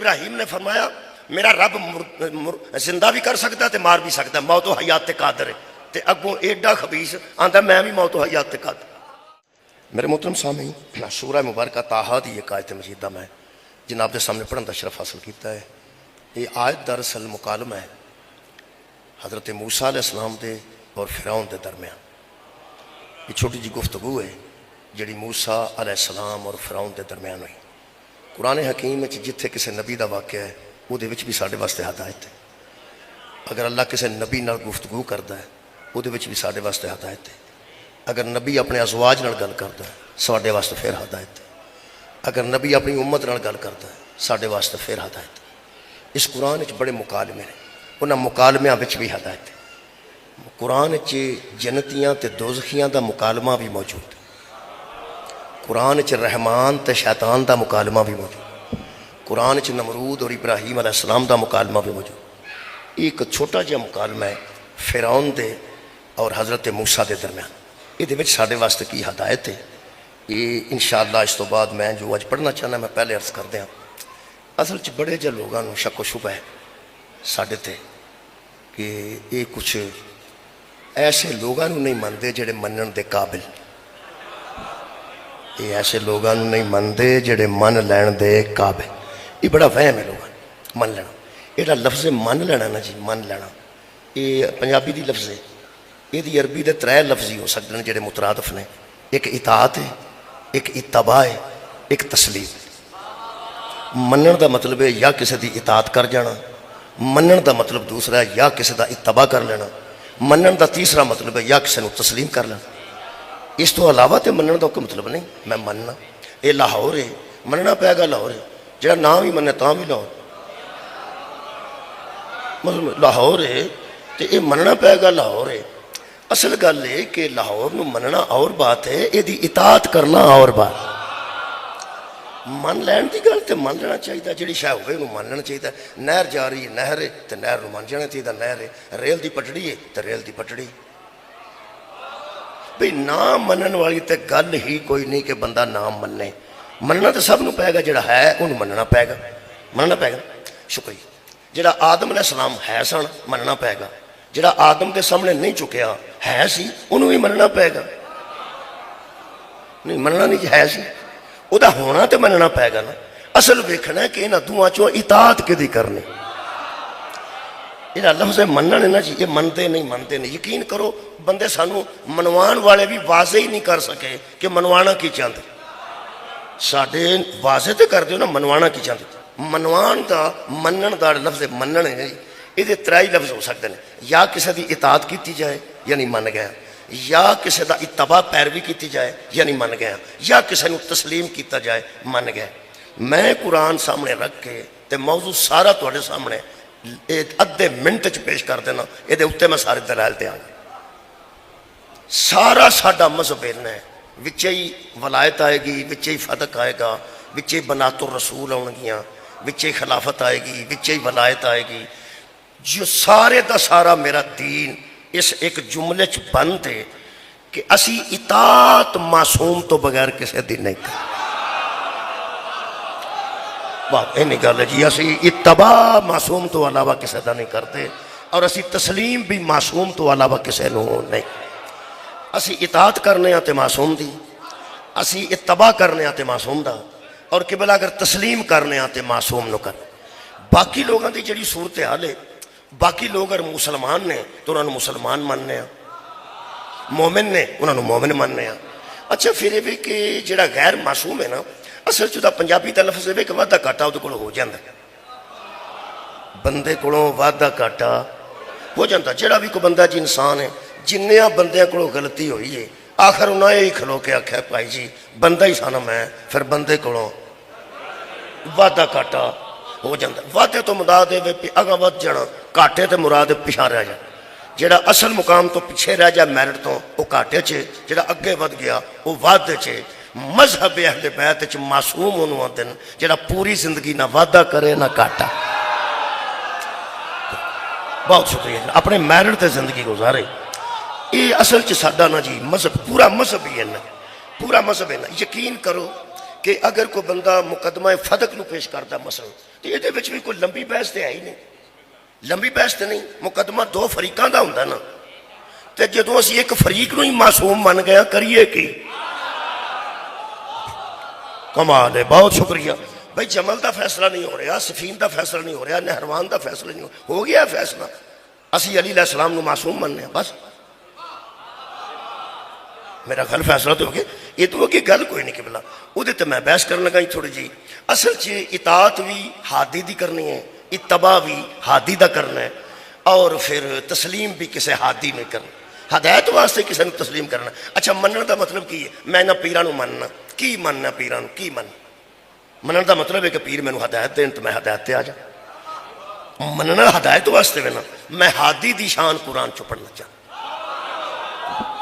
ابراہیم نے فرمایا میرا رب زندہ بھی کر سکتا تے مار بھی سکتا، موت و حیات تے قادر ہے، تے اگوں ایڈا خبیث آندا میں بھی موت و حیات تے قادر۔ میرے محترم سامعین، سورہ مبارکہ طٰہٰ دی ایک آیت مجیدہ میں جناب دے سامنے پڑھن دا شرف حاصل کیتا ہے۔ یہ آیت دراصل مکالمہ ہے حضرت موسیٰ علیہ السلام دے اور فرعون دے درمیان۔ یہ چھوٹی جی گفتگو ہے جڑی موسیٰ علیہ السلام اور فرعون دے درمیان ہوئی۔ قرآن حکیم میں جتھے کسی نبی دا واقعہ ہے وہ دے وچ بھی ساڈے واسطے ہدایت ہے۔ اگر اللہ کسی نبی نال گفتگو کردا ہے وہ دے وچ بھی ساڈے واسطے ہدایت ہے۔ اگر نبی اپنے ازواج نال گل کردا ہے ساڈے واسطے پھر ہدایت ہے۔ اگر نبی اپنی امت نال گل کردا ہے ساڈے واسطے پھر ہدایت ہے۔ اس قرآن وچ بڑے مکالمے ہیں، انہاں مکالمیاں وچ بھی ہدایت ہے۔ قرآن وچ جنتیاں تے دوزخیاں دا مکالمہ بھی موجود ہے۔ قرآن وچ رحمان تے شیطان دا مکالمہ بھی موجود ہے۔ قرآن وچ نمرود اور ابراہیم علیہ السلام دا مکالمہ بھی موجود ہے۔ ایک چھوٹا جہا مکالمہ ہے فرعون دے اور حضرت موسیٰ دے درمیان۔ یہ دے وچ ساڈے واسطے کی ہدایت ہے، یہ انشاءاللہ اس تو بعد میں جو اج پڑھنا چاہنا میں پہلے عرض کر دیا۔ اصل چ بڑے جہاں لوگوں کو شک و شبہ ہے ساڈے تے کہ یہ کچھ ایسے لوگوں نہیں منتے جڑے منن دے قابل، یہ ایسے لوگوں نہیں منتے جڑے من لین دے قابل۔ یہ بڑا وہم ہے لوگوں من لینا۔ یہ لفظ من لینا نا جی، من لینا یہ پنجابی دی لفظ ہے، یہ عربی دے 3 لفظ ہی ہو سکتے ہیں جڑے مترادف نے۔ ایک اطاعت ہے، ایک اتباع ہے، ایک تسلیم۔ منن دا مطلب ہے یا کسی دی اطاعت کر جانا، منن دا مطلب دوسرا ہے یا کسی دا اتباع کر لینا، منن دا تیسرا مطلب ہے یا کسی نو تسلیم کر لینا۔ اس تو علاوہ تے منن دا کوئی مطلب نہیں۔ میں مننا یہ لاہور ہے، مننا پائے گا لاہور ہے، جڑا نام ہی مننے تاں بھی لاہور، مطلب لاہور ہے تو یہ مننا پائے گا لاہور ہے۔ اصل گل ہے کہ لاہور نو مننا اور بات ہے، یہ دی اطاعت کرنا اور بات۔ من لین دی گل تے من لینا چاہیے، جڑی شے ہوئے انہوں من لینا چاہیے۔ نہر جا رہی ہے نہر ہے تو نہر نو من جانا چاہیے، نہر ہے۔ ریل دی پٹڑی ہے تو ریل دی پٹڑی۔ بھئی نام منن والی تے گل ہی کوئی نہیں کہ بندہ نام مننے۔ مننا تو سب نو پائے گا، جڑا ہے انہوں مننا پائے گا، مننا پائے گا۔ شکریہ۔ جڑا آدم علیہ السلام ہے سن مننا پائے گا، جڑا آدم کے سامنے نہیں چکیا ہے سی انہوں بھی مننا پائے گا۔ نہیں مننا نہیں ہے سی، وہ دا ہونا تے مننا پائے گا نا۔ اصل ویکھنا ہے کہ انہاں دوواں چوں اطاعت کدی کرنی۔ یہ لفظ منن ہے نا جی، یہ منتے نہیں۔ یقین کرو بندے سانو منوان والے بھی واضح ہی نہیں کر سکے کہ منوانا کی چاہتے۔ ساڈے واضح تے کر دیو نا منوانا کی چاہتے۔ منوان دا منن دا لفظ منن ہے، یہ 3 لفظ ہو سکتے ہیں۔ یا کسی دی اطاعت کیتی جائے یعنی من گیا، یا کسی دا اتباع پیروی کیتی جائے یعنی من گیا، یا کسی نو تسلیم کیتا جائے من گیا۔ میں قرآن سامنے رکھ کے تے موضوع سارا تواڈے سامنے ادھے منٹ چ پیش کر دینا، یہ اتنے میں سارے دلائل تے آ گئے۔ سارا ساڈا مذہب علم ہے، وچے ہی ولایت آئے گی، وچے ہی صدق آئے گا، وچے بنات الرسول آن گیاں، وچے خلافت آئے گی، وچے ہی ولایت آئے گی۔ جو سارے دا سارا میرا دین اس ایک جملے چ بند ہے کہ اسی اطاعت معصوم تو بغیر کسی دن نہیں کرتے۔ بات یہ گل ہے جی، اسی اتباع معصوم تو علاوہ کسی دا نہیں کرتے، اور اسی تسلیم بھی معصوم تو علاوہ کسی نو نہیں۔ اسی اطاعت کرنے آتے معصوم دی، اسی اتباع کرنے آتے معصوم دا، اور قبلہ اگر تسلیم کرنے آتے معصوم نو کر۔ باقی لوگوں دی جڑی صورتحال ہے، باقی لوگ اگر مسلمان نے تو انہوں نے مسلمان ماننے ہیں، مومن نے انہوں نے مومن ماننے ہیں۔ اچھا پھر یہ بھی کہ جڑا غیر معصوم ہے نا، اصل چودہ پنجابی دا لفظ ہے کہ وعدہ کاٹا وہ کو ہو جاندہ، بندے کو وعدہ کاٹا ہو جاندہ۔ جڑا بھی کوئی بندہ جی انسان ہے، جنیاں بندے کو غلطی ہوئی ہے، آخر انہوں نے ہی کھلو کے آکھا بھائی جی بندہ ہی سانا میں، پھر بندے کو وعدہ کاٹا ہو جاندہ۔ وعدے تو مراد ہے اگاں ود جانا، کاٹے تے مراد پیچھے رہ جائے۔ جڑا اصل مقام تو پیچھے رہ جائے میرٹ تو وہ کاٹے چے، جڑا اگے ود گیا وہ وعدے چے۔ مذہب اہل بیت چ معصوم انہوں آتے ہیں جڑا پوری زندگی نہ وعدہ کرے نہ کاٹا۔ بہت شکریہ، اپنے میرٹ تے زندگی گزارے۔ یہ اصل چ ساڈا نا جی مذہب، پورا مذہب ہی ہے نا، پورا مذہب ہے نا۔ یقین کرو کہ اگر کوئی بندہ مقدمہ فدق نو پیش کرتا مثلا تو یہ بھی کوئی لمبی بحث تو ہے ہی نہیں، لمبی بحث تو نہیں، مقدمہ دو فریقاں دا ہوندا نا، تے جدوں اسی ایک فریق نو ہی معصوم من گیا کریے کی کمال ہے، بہت شکریہ بھائی۔ جمل دا فیصلہ نہیں ہو رہا، سفین دا فیصلہ نہیں ہو رہا، نہروان دا فیصلہ نہیں ہو گیا فیصلہ، اسی علی علیہ السلام نو معصوم مننے ہیں بس، میرا گل فیصلہ تو ہو گیا، یہ تو کہ گل کوئی نہیں قبلہ، وہ تے میں بحث کرنے لگا ہی تھوڑی جی۔ اصل چ اطاعت بھی ہادی دی کرنی ہے، اتباع بھی ہادی دا کرنا ہے، اور پھر تسلیم بھی کسے ہادی میں کرنا، ہدایت واسطے کسے نے تسلیم کرنا۔ اچھا منن دا مطلب کی ہے؟ میں نہ پیرانو مننا، کی مننا پیرانو کی منن دا مطلب ہے کہ پیر میں ہدایت دین تو میں ہدایت تے آ جا، مننا ہدایت واسطے میں نا، میں ہادی دی شان قرآن چو پڑھنا چاہتا،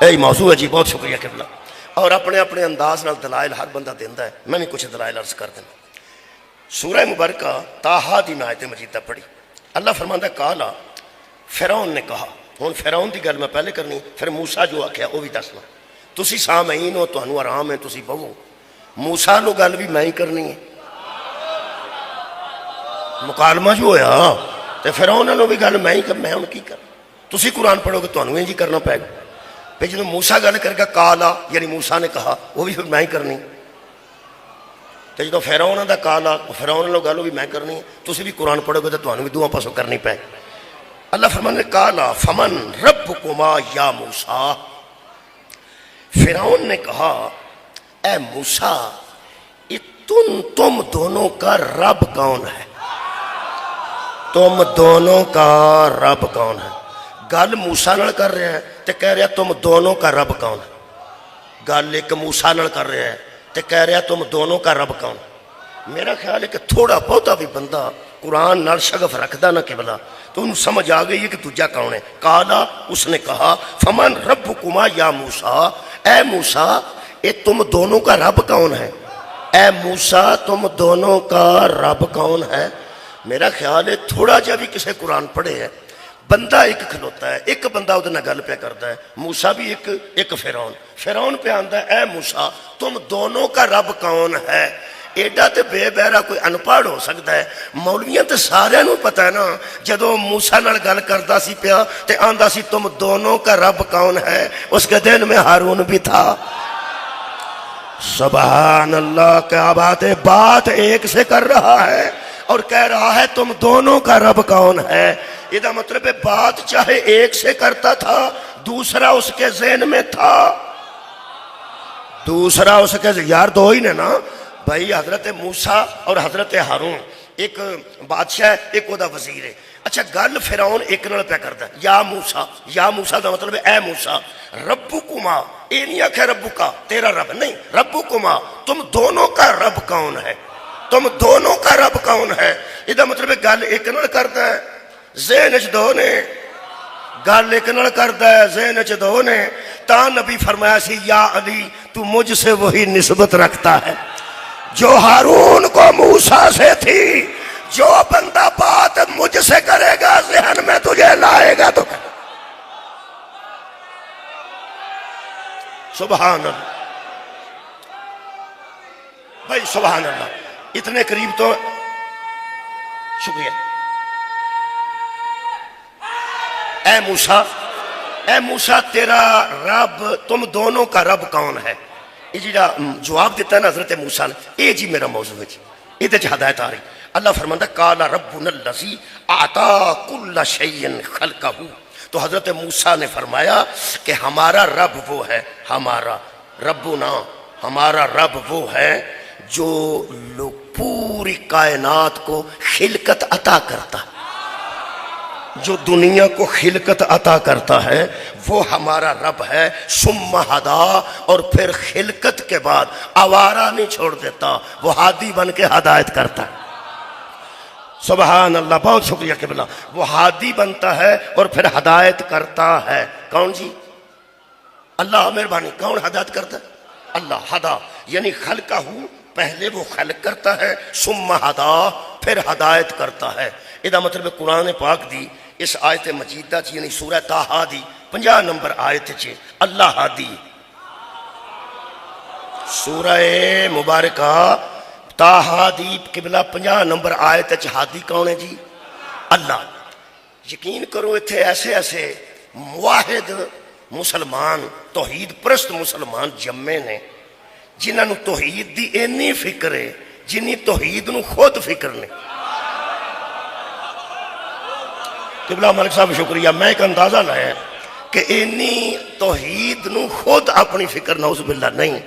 یہی موضوع ہے جی، بہت شکریہ قبلہ۔ اور اپنے اپنے انداز نال دلائل ہر بندہ دیندہ ہے، میں بھی کچھ دلائل عرض کر دینا۔ سورہ مبارکہ طٰہٰ دی میں آیت مجیدہ پڑھی، اللہ فرماندہ کالا فرعون نے کہا، ہوں فرعون دی گل میں پہلے کرنی، پھر موسیٰ جو آکھیا وہ بھی دسنا، تسی سامعین ہو، تانوں آرام ہے، تسی بہو، موسیٰ نو گل بھی میں ہی کرنی ہے، مکالمہ جو ہویا تے فرعون نو بھی گل میں ہی کر، میں ان کی کر، تسی قرآن پڑھو گے تانوں ہی جی کرنا پائے گا، پھر جب موسیٰ گل کر گا کالا یعنی موسیٰ نے کہا وہ بھی پھر میں ہی کرنی، تو جب فرعون دا کالا فرعون لو گل بھی میں کرنی، تسی بھی قرآن پڑھو گے تو تانوں بھی دعا پاسوں کرنی پائے۔ اللہ فرمانے کالا فمن ربکما یا موسیٰ، فرعون نے کہا اے موسیٰ تم دونوں کا رب کون ہے؟ تم دونوں کا رب کون ہے؟ گل موسیٰ نال کر رہے ہیں تے کہہ رہے ہیں تم دونوں کا رب کون ہے، گل ایک موسیٰ نال کر رہے ہیں تے کہہ رہے ہیں تم دونوں کا رب کون ہے۔ میرا خیال ہے کہ تھوڑا بہتا بھی بندہ قرآن نال شغف رکھدا نہ قبلہ تو انہوں سمجھ آ گئی ہے کہ تجھا کون ہے۔ کالا اس نے کہا فمن ربکما یا موسیٰ، اے موسیٰ اے تم دونوں کا رب کون ہے؟ اے موسیٰ تم دونوں کا رب کون ہے؟ میرا خیال ہے تھوڑا جا بھی کسے قرآن پڑھے ہے، بندہ ایک کھلوتا ہے، ایک بندہ ادھر نہ گل پہ کرتا ہے، موسیٰ بھی ایک فرعون پہ آندہ ہے اے موسیٰ تم دونوں کا رب کون ہے؟ ایڈا تے بے بہرا کوئی انپڑھ ہو سکتا ہے؟ مولویاں تے سارے نو پتہ ہے نا، جدو موسیٰ نال گل کرتا سی پیا تے آندہ سی تم دونوں کا رب کون ہے، اس کے دن میں ہارون بھی تھا۔ سبحان اللہ، کیا بات ہے، بات ایک سے کر رہا ہے اور کہہ رہا ہے تم دونوں کا رب کون ہے۔ یہ دا مطلب ہے بات چاہے ایک سے کرتا تھا، دوسرا اس کے ذہن میں تھا، دوسرا اس کے یار دو ہی نے نا بھائی، حضرت موسیٰ اور حضرت ہارون، ایک بادشاہ ہے ایک وہ دا وزیر ہے۔ اچھا گل فرعون ایک نال پہ کرتا ہے یا موسیٰ، یا موسیٰ دا مطلب ہے اے موسیٰ ربکما، اے نہیں آکھے ربکا تیرا رب نہیں، ربکما تم دونوں کا رب کون ہے، تم دونوں کا رب کون ہے۔ یہ دا مطلب ہے گل ایک نال کرتا ہے ذہن چ دو نے، گل ایک نال کرتا ہے ذہن چ دو نے، تا نبی فرمایا سی یا علی تو مجھ سے وہی نسبت رکھتا ہے جو ہارون کو موسیٰ سے تھی، جو بندہ بات مجھ سے کرے گا ذہن میں تجھے لائے گا تو سبحان اللہ بھائی، سبحان اللہ، اتنے قریب تو شکریہ۔ اے موسیٰ تیرا رب، تم دونوں کا رب کون ہے؟ یہ جا جواب دیتا ہے نا حضرت موسیٰ نے، یہ جی میرا موضوع ہے جی، یہ ہدایت آ رہی۔ اللہ فرماندہ کالا ربنا الذی اعطا کل شیء خلقہ، تو حضرت موسیٰ نے فرمایا کہ ہمارا رب وہ ہے، ہمارا ربنا، ہمارا رب وہ ہے جو پوری کائنات کو خلقت عطا کرتا ہے، جو دنیا کو خلقت عطا کرتا ہے وہ ہمارا رب ہے۔ ثم ہدا، اور پھر خلقت کے بعد آوارہ نہیں چھوڑ دیتا، وہ ہادی بن کے ہدایت کرتا ہے۔ سبحان اللہ، بہت شکریہ قبلہ، وہ ہادی بنتا ہے اور پھر ہدایت کرتا ہے۔ کون جی؟ اللہ، مہربانی، کون ہدایت کرتا ہے؟ اللہ۔ ہدا یعنی خلقہ، پہلے وہ خلق کرتا ہے، ثم ہدا پھر ہدایت کرتا ہے۔ یہ مطلب قرآن پاک دی اس آیت مجیدہ چی یعنی سورہ طٰہٰ دی 50 نمبر آیت چی اللہ ہادی، سورہ مبارکہ تاہا دی قبلہ 50 نمبر آیت وچ ہادی کون ہے جی؟ اللہ۔ یقین کرو اتھے ایسے ایسے موحد مسلمان توحید پرست مسلمان جمے نے جنہاں نو توحید دی اینی فکر ہے جنہی توحید نو خود فکر نے۔ قبلہ ملک صاحب شکریہ، میں ایک اندازہ لایا کہ اینی توحید نو خود اپنی فکر نعوذ باللہ نہیں،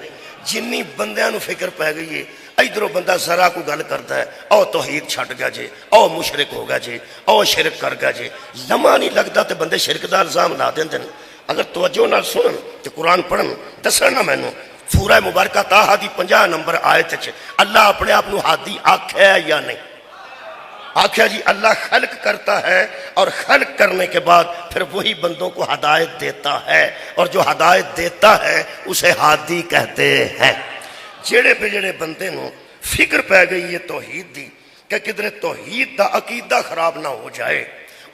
جنی بندیاں نو فکر پہ گئی ہے۔ ادھروں بندہ ذرا کو گل کرتا ہے او توحید چھٹ گیا جے، او مشرک ہو گیا جے، او شرک کر گیا جے، لمحہ نہیں لگتا تے بندے شرک دا الزام لا دیندے ہیں۔ اگر توجہ نال سنن تے قرآن پڑھن دسن نہ مینوں سورہ مبارکہ تاہا دی 50 نمبر آیت وچ اللہ اپنے آپ نو ہادی آکھیا ہے یا نہیں؟ آکھیا جی اللہ خلق کرتا ہے اور خلق کرنے کے بعد پھر وہی بندوں کو ہدایت دیتا ہے، اور جو ہدایت دیتا ہے اسے ہادی کہتے ہیں۔ جڑے پہ جڑے بندے نو فکر پہ گئی ہے توحید دی کہ کدھر توحید دا عقیدہ خراب نہ ہو جائے،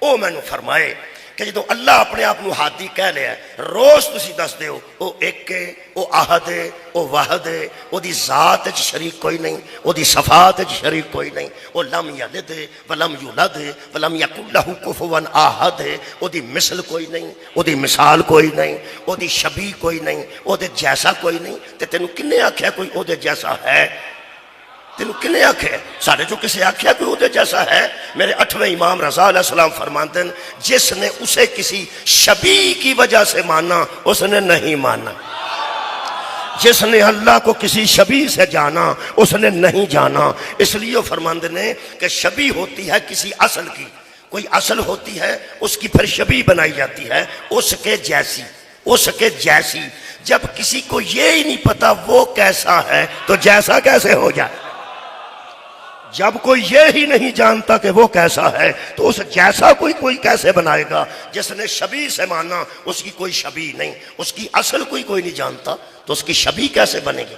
او میں نو فرمائے کہ جدو اللہ اپنے آپ نو ہادی کہہ لیا ہے روز تسی دس دیو او ایک ہے، او احد ہے، او واحد ہے، او دی ذات وچ شریک کوئی نہیں، او دی صفات وچ شریک کوئی نہیں، او لم یلد ہے ولم یولد ہے ولم یکن لہ کفوا احد ہے، او دی مثل کوئی نہیں، او دی مثال کوئی نہیں، او دی شبیہ کوئی نہیں، او دے جیسا کوئی نہیں۔ تے تینوں کنے آکھیا کوئی او دے جیسا ہے؟ تینوں کنے آکھے؟ سارے جو کسے آکھیا کوئی او دے جیسا ہے؟ میرے 8ویں امام رضا علیہ السلام فرماتے ہیں جس نے اسے کسی شبیہ کی وجہ سے مانا اس نے نہیں مانا، جس نے اللہ کو کسی شبیہ سے جانا اس نے نہیں جانا۔ اس لیے فرماتے ہیں کہ شبیہ ہوتی ہے کسی اصل کی، کوئی اصل ہوتی ہے اس کی پھر شبیہ بنائی جاتی ہے اس کے جیسی، اس کے جیسی۔ جب کسی کو یہ ہی نہیں پتا وہ کیسا ہے تو جیسا کیسے ہو جائے؟ جب کوئی یہ ہی نہیں جانتا کہ وہ کیسا ہے تو اس جیسا کوئی کیسے بنائے گا؟ جس نے شبیہ سے مانا اس کی کوئی شبیہ نہیں، اس کی اصل کوئی نہیں جانتا تو اس کی شبیہ کیسے بنے گی؟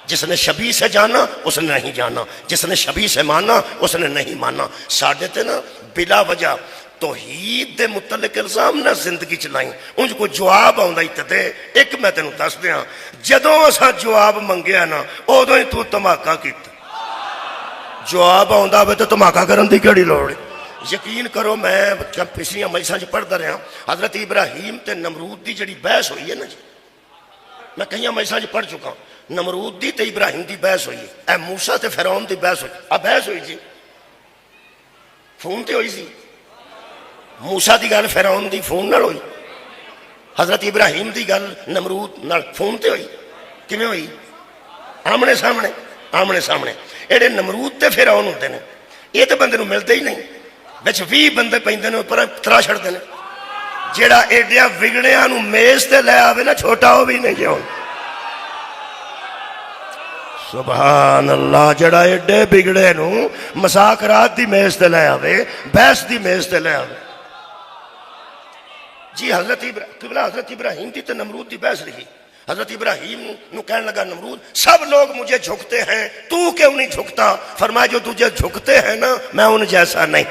جس نے شبیہ سے جانا اس نے نہیں جانا، جس نے شبیہ سے مانا اس نے نہیں مانا۔ ساڈے تے نا بلا وجہ توحید دے متعلق الزام نہ زندگی چلائیں، انج کو جواب آؤں تے دے۔ ایک میں تینوں دس دیاں جدوں اساں جواب منگیا نا ادوں ہی تو دھماکہ کیتا۔ جواب آندا وے تو دھماکہ کرن دی کیڑی لوڑ ہے؟ یقین کرو میں پچھلیاں مجلساں وچ پڑھدا رہا حضرت ابراہیم تے نمرود دی جڑی بحث ہوئی ہے نا جی، میں کئی مجلساں وچ پڑھ چکا ہوں، نمرود دی تے ابراہیم دی بحث ہوئی ہے، اے موسیٰ تے فرعون دی بحث ہوئی۔ اب بحث ہوئی جی فون تے ہوئی سی، موسیٰ دی گل فرعون دی فون نال ہوئی، حضرت ابراہیم دی گل نمرود نال فون تے ہوئی، کیویں ہوئی؟ آمنے سامنے، آمنے سامنے۔ ایڈے نمرود تے فرعون ہوندے نے یہ تے بندے نو ملدے ہی نہیں، وچ 20 بندے پیندے نے پر ترا چھڑدے نے۔ جیڑا ایڈیاں وگڑیاں نو میز تے لے آوے نا چھوٹا ہو بھی نہیں جاؤں۔ سبحان اللہ، جڑا ایڈے بگڑے نو مذاکرات دی میز تے لے آوے، بحث دی میز تے لے آوے۔ جی حضرت ابراہیم دی تے نمرود دی بحث لکھی۔ حضرت ابراہیم نو کہنے لگا نمرود سب لوگ مجھے جھکتے ہیں تو کیوں نہیں جھکتا؟ فرمایا جو تجھے جھکتے ہیں نا میں ان جیسا نہیں۔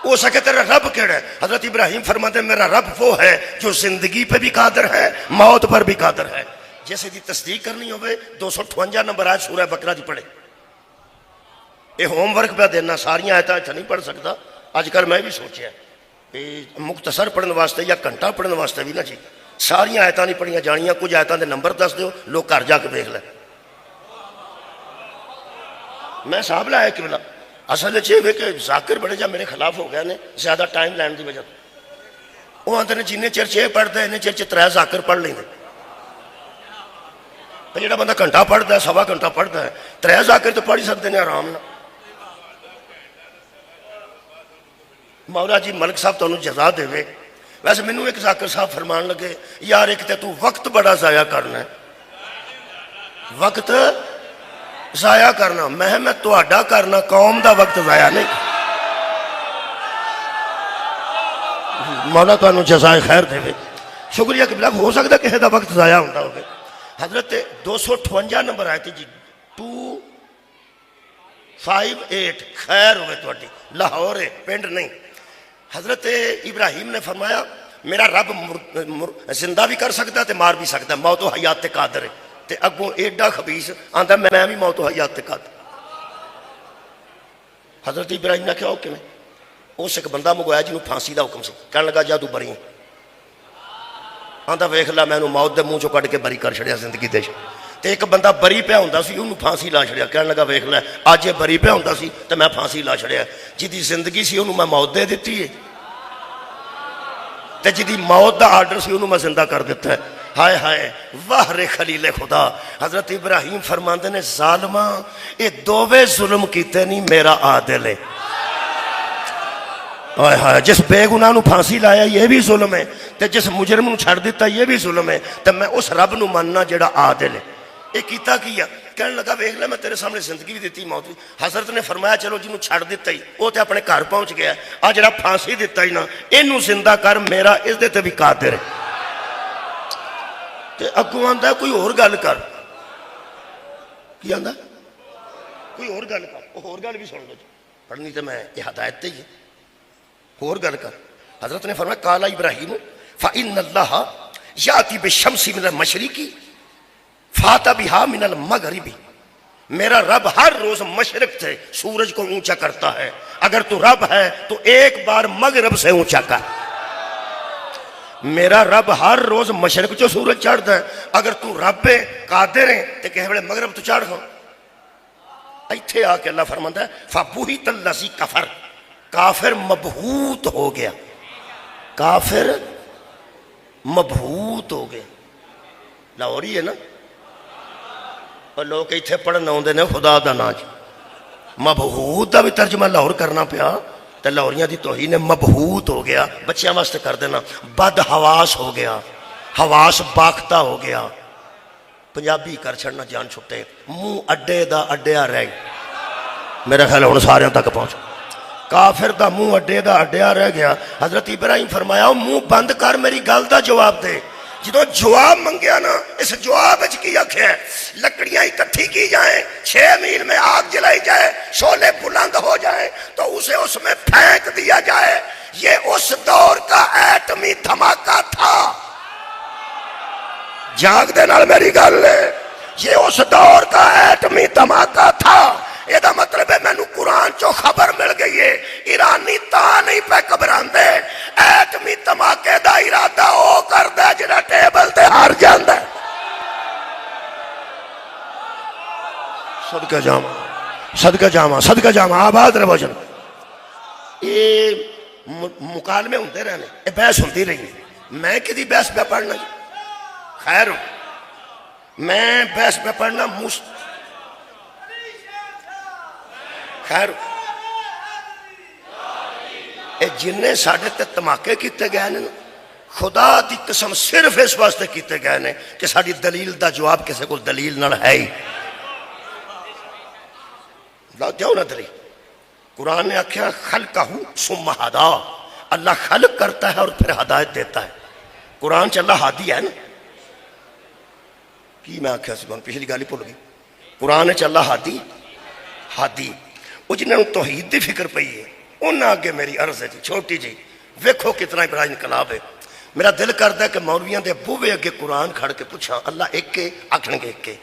وہ سکے تیرا رب کیڑا ہے؟ حضرت ابراہیم فرماتے ہیں میرا رب وہ ہے جو زندگی پہ بھی قادر ہے موت پر بھی قادر ہے۔ جیسے دی تصدیق کرنی ہوئے 258 نمبر آیت سورہ بقرہ دی پڑھے۔ یہ ہوم ورک پہ دینا، ساریاں آیتاں اتنا نہیں پڑھ سکتا، آج کل میں بھی سوچیا مختصر پڑھنے واسطے یا گھنٹہ پڑھنے واسطے بھی نا جی ساریاں آیتاں نہیں پڑھیاں جانیاں، کچھ آیتاں دے نمبر دس دیو لوگ گھر جا کے دیکھ لیں۔ میں صاحب لایا کہ بلا اصل یہ کہ ذاکر بڑے جا میرے خلاف ہو گئے نے زیادہ ٹائم لین دی وجہ وہ آتے ہیں جنہیں چر چھ پڑھتے ہیں انہیں چر 3 ذاکر پڑھ لیں گے۔ جڑا بندہ گھنٹہ پڑھتا ہے سوا گھنٹہ پڑھتا ہے 3 ذاکر تو پڑھ ہی سکتے ہیں آرام نہ۔ مولا جی ملک صاحب تمہیں جزا دے۔ ویسے مینوں ایک ذاکر صاحب فرمان لگے یار ایک تے تو وقت بڑا ضائع کرنا ہے، وقت ضائع کرنا۔ میں تہاڈا کرنا قوم دا وقت ضائع نہیں۔ مولا تمہیں جزائے خیر دے۔ شکریہ کہ بلا ہو سکتا کسی دا وقت ضائع ہوتا ہوگا۔ حضرت 258 نمبر آئے تھی جی 258 خیر ہوئے تھوڑی لاہور ہے پنڈ نہیں۔ حضرت ابراہیم نے فرمایا میرا رب زندہ بھی کر سکتا تے مار بھی سکتا، موت و حیات تے قادر ہے۔ تے اگوں ایڈا خبیث آندا میں بھی موت و حیات تے قادر۔ حضرت ابراہیم نے کہا کہ میں اس ایک بندہ منگوایا جنہوں پھانسی دا حکم سی، کہنے لگا جا تو بری ہے، آندا ویکھ لا میں موت دے منہ چوں کڈ کے بری کر چھڑیا زندگی دے۔ تے ایک بندہ بری پیا ہوندا سی انہوں پھانسی لا چھڑیا، کہنے لگا ویکھ لے اج یہ بری پیا ہوندا سی تے میں پھانسی لا چھڑیا، جدی زندگی سی انہوں میں موت دے دتی ہے تے جدی موت دا آرڈر سی انہوں میں زندہ کر دیتا ہے۔ ہائے ہائے واہ رے خلیل خدا۔ حضرت ابراہیم فرماندے نے ظالماں یہ دووے ظلم کیتے نہیں، میرا عادل ہے۔ ہائے ہائے جس بے گناہ نو پھانسی لایا یہ بھی ظلم ہے، تے جس مجرم نو چھڑ دیتا یہ بھی ظلم ہے، تے میں اس رب نو ماننا جڑا عادل ہے۔ یہ کیتا کیا؟ کہنے لگا ویکھ لے میں تیرے سامنے زندگی بھی دیتی موت بھی۔ حضرت نے فرمایا چلو جنہوں چھڑ دیتا ہی وہ تے اپنے گھر پہنچ گیا، آ جڑا پھانسی دیتا ہی نا اینوں زندہ کر، میرا اس دے تے بھی قادر ہے۔ تے اگوں آندا کوئی اور گل کر، کی آندا کوئی اور گل کر، وہ اور گل بھی سن لو جی، پڑھنی تے میں یہ ہدایت تے ہی ہے، اور گل کر۔ حضرت نے فرمایا قال ابراہیم فإن اللہ یاتی بالشمس من المشرق فات بہا من المغرب، میرا رب ہر روز مشرق سے سورج کو اونچا کرتا ہے، اگر تو رب ہے تو ایک بار مغرب سے اونچا کر۔ میرا رب ہر روز مشرق جو سورج چڑھتا ہے، اگر تو رب قادر ہے تو کہے بڑے مغرب تو چڑھ ہو۔ ایتھے آ کے اللہ فرماتا ہے فَبُہِتَ الَّذِي کفر، کافر مبہوت ہو گیا، کافر مبہوت ہو گیا۔ لاہوری ہے نا، اور لوگ ایتھے پڑھنا ہوندے نے خدا دا ناج، مبہوت دا بھی ترجمہ لاہور کرنا پیا تے لاہوریاں دی توہین ہے، مبہوت ہو گیا۔ بچیاں واسطے کر دینا بد حواس ہو گیا، حواس باختہ ہو گیا۔ پنجابی کر چھڑنا جان چھٹے، منہ اڈے دا اڈیا رہ گیا، میرا خیال ہن سارے تک پہنچ۔ کافر دا منہ اڈے دا اڈیا رہ گیا۔ حضرت ابراہیم فرمایا منہ بند کر، میری گل دا جواب دے۔ جدو جواب منگیا نا، اس جواب اچھ کی آکھے لکڑیاں اکٹھی کی جائیں، 6 میل میں آگ جلائی جائے، شعلے بلند ہو جائیں تو اسے اس میں پھینک دیا جائے۔ یہ اس دور کا ایٹمی دھماکہ تھا۔ جاگ دے نال میری گل ہے، یہ اس دور کا ایٹمی دھماکہ تھا۔ یہ دا مطلب ہے مینوں قرآن چو خبر مل گئی ہے، ایرانی تا نہیں پہ گھبران دے، ایٹمی دھماکے دا ارادہ ہو کر دے جڑا ٹیبل تے ہار جاندا ہے۔ صدقہ جاواں، صدقہ جاواں، صدقہ جاواں، آباد رہو جن۔ یہ مکالمے ہوندے رہنے، یہ بحث ہوندی رہی، میں کدی بحث پہ پڑھنا جی؟ خیر ہوں میں بحث پہ پڑھنا خیر اے جنہیں ساڑھے تے تماکے کیتے گئے نے، خدا دی قسم صرف اس واسطے کیتے گئے نے کہ ساڑھی دلیل دا جواب کسے کو دلیل نہ ہے ہی۔ جاؤ نہ دلیل، قرآن نے آکھیا خلقہ ثم ہدا، اللہ خلق کرتا ہے اور پھر ہدایت دیتا ہے۔ قرآن چ اللہ ہادی ہے نا، کی میں آکھیا سبحان پچھلی گالی بھول گئی، قرآن چ اللہ ہادی ہادی۔ وہ جنہوں توحید دی فکر پئی ہے انہاں آگے میری عرض ہے جی چھوٹی جی، ویکھو کتنا بڑا انقلاب ہے۔ میرا دل کرتا ہے کہ مولویاں دے بوے اگے قرآن کھڑ کے پوچھا اللہ ایک کے آکھن گے ایک کے،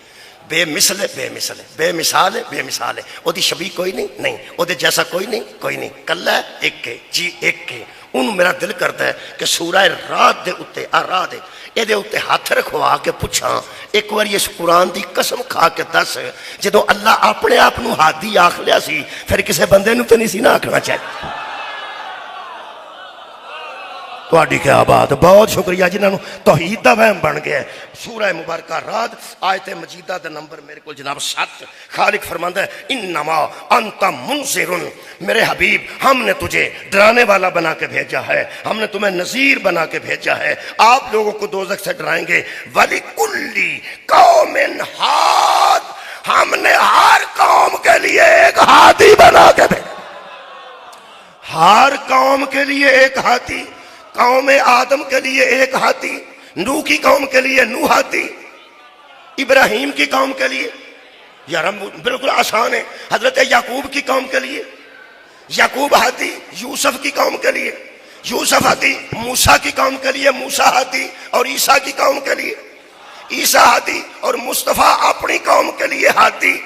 بے مثل ہے بے مثل ہے، بے مثال ہے بے مثال ہے، او دی شبیہ کوئی نہیں، او دے جیسا کوئی نہیں، کلہ ہے ایک کے جی ایک کے۔ انہوں میرا دل کرتا ہے کہ سورہ رات دے اتے آراد ہے یہ دے اتے ہاتھ رکھوا کے پوچھا ایک بار اس قرآن دی قسم کھا کے دس جدو اللہ اپنے آپ نو ہادی آکھ لیا سی پھر کسے بندے نو تے نہیں سی نہ آکھنا چاہیے۔ تواڈی کیا بات، بہت شکریہ جنہوں توحید دا وہم بن گیا ہے۔ سورہ مبارکہ رات آیت مجیدہ دا نمبر میرے کو جناب 7۔ خالق فرماندا ہے انما انت منذر، میرے حبیب ہم نے تجھے ڈرانے والا بنا کے بھیجا ہے، ہم نے تمہیں نذیر بنا کے بھیجا ہے، آپ لوگوں کو دوزخ سے ڈرائیں گے۔ وَلِكُلِّ قَوْمٍ ہاد، ہم نے ہر قوم کے لیے ایک ہادی بنا کے بھیجا، ہر قوم کے لیے ایک ہادی۔ قوم آدم کے لیے ایک ہاتھی، نوح کی قوم کے لیے نوح ہاتھی، ابراہیم کی قوم کے لیے یار بالکل آسان ہے، حضرت یعقوب کی قوم کے لیے یعقوب ہاتھی، یوسف کی قوم کے لیے یوسف ہادی موسیٰ کی قوم کے لیے، موسیٰ ہادی اور عیسیٰ کی قوم کے لیے، عیسیٰ ہادی اور مصطفیٰ اپنی قوم کے لیے ہادی۔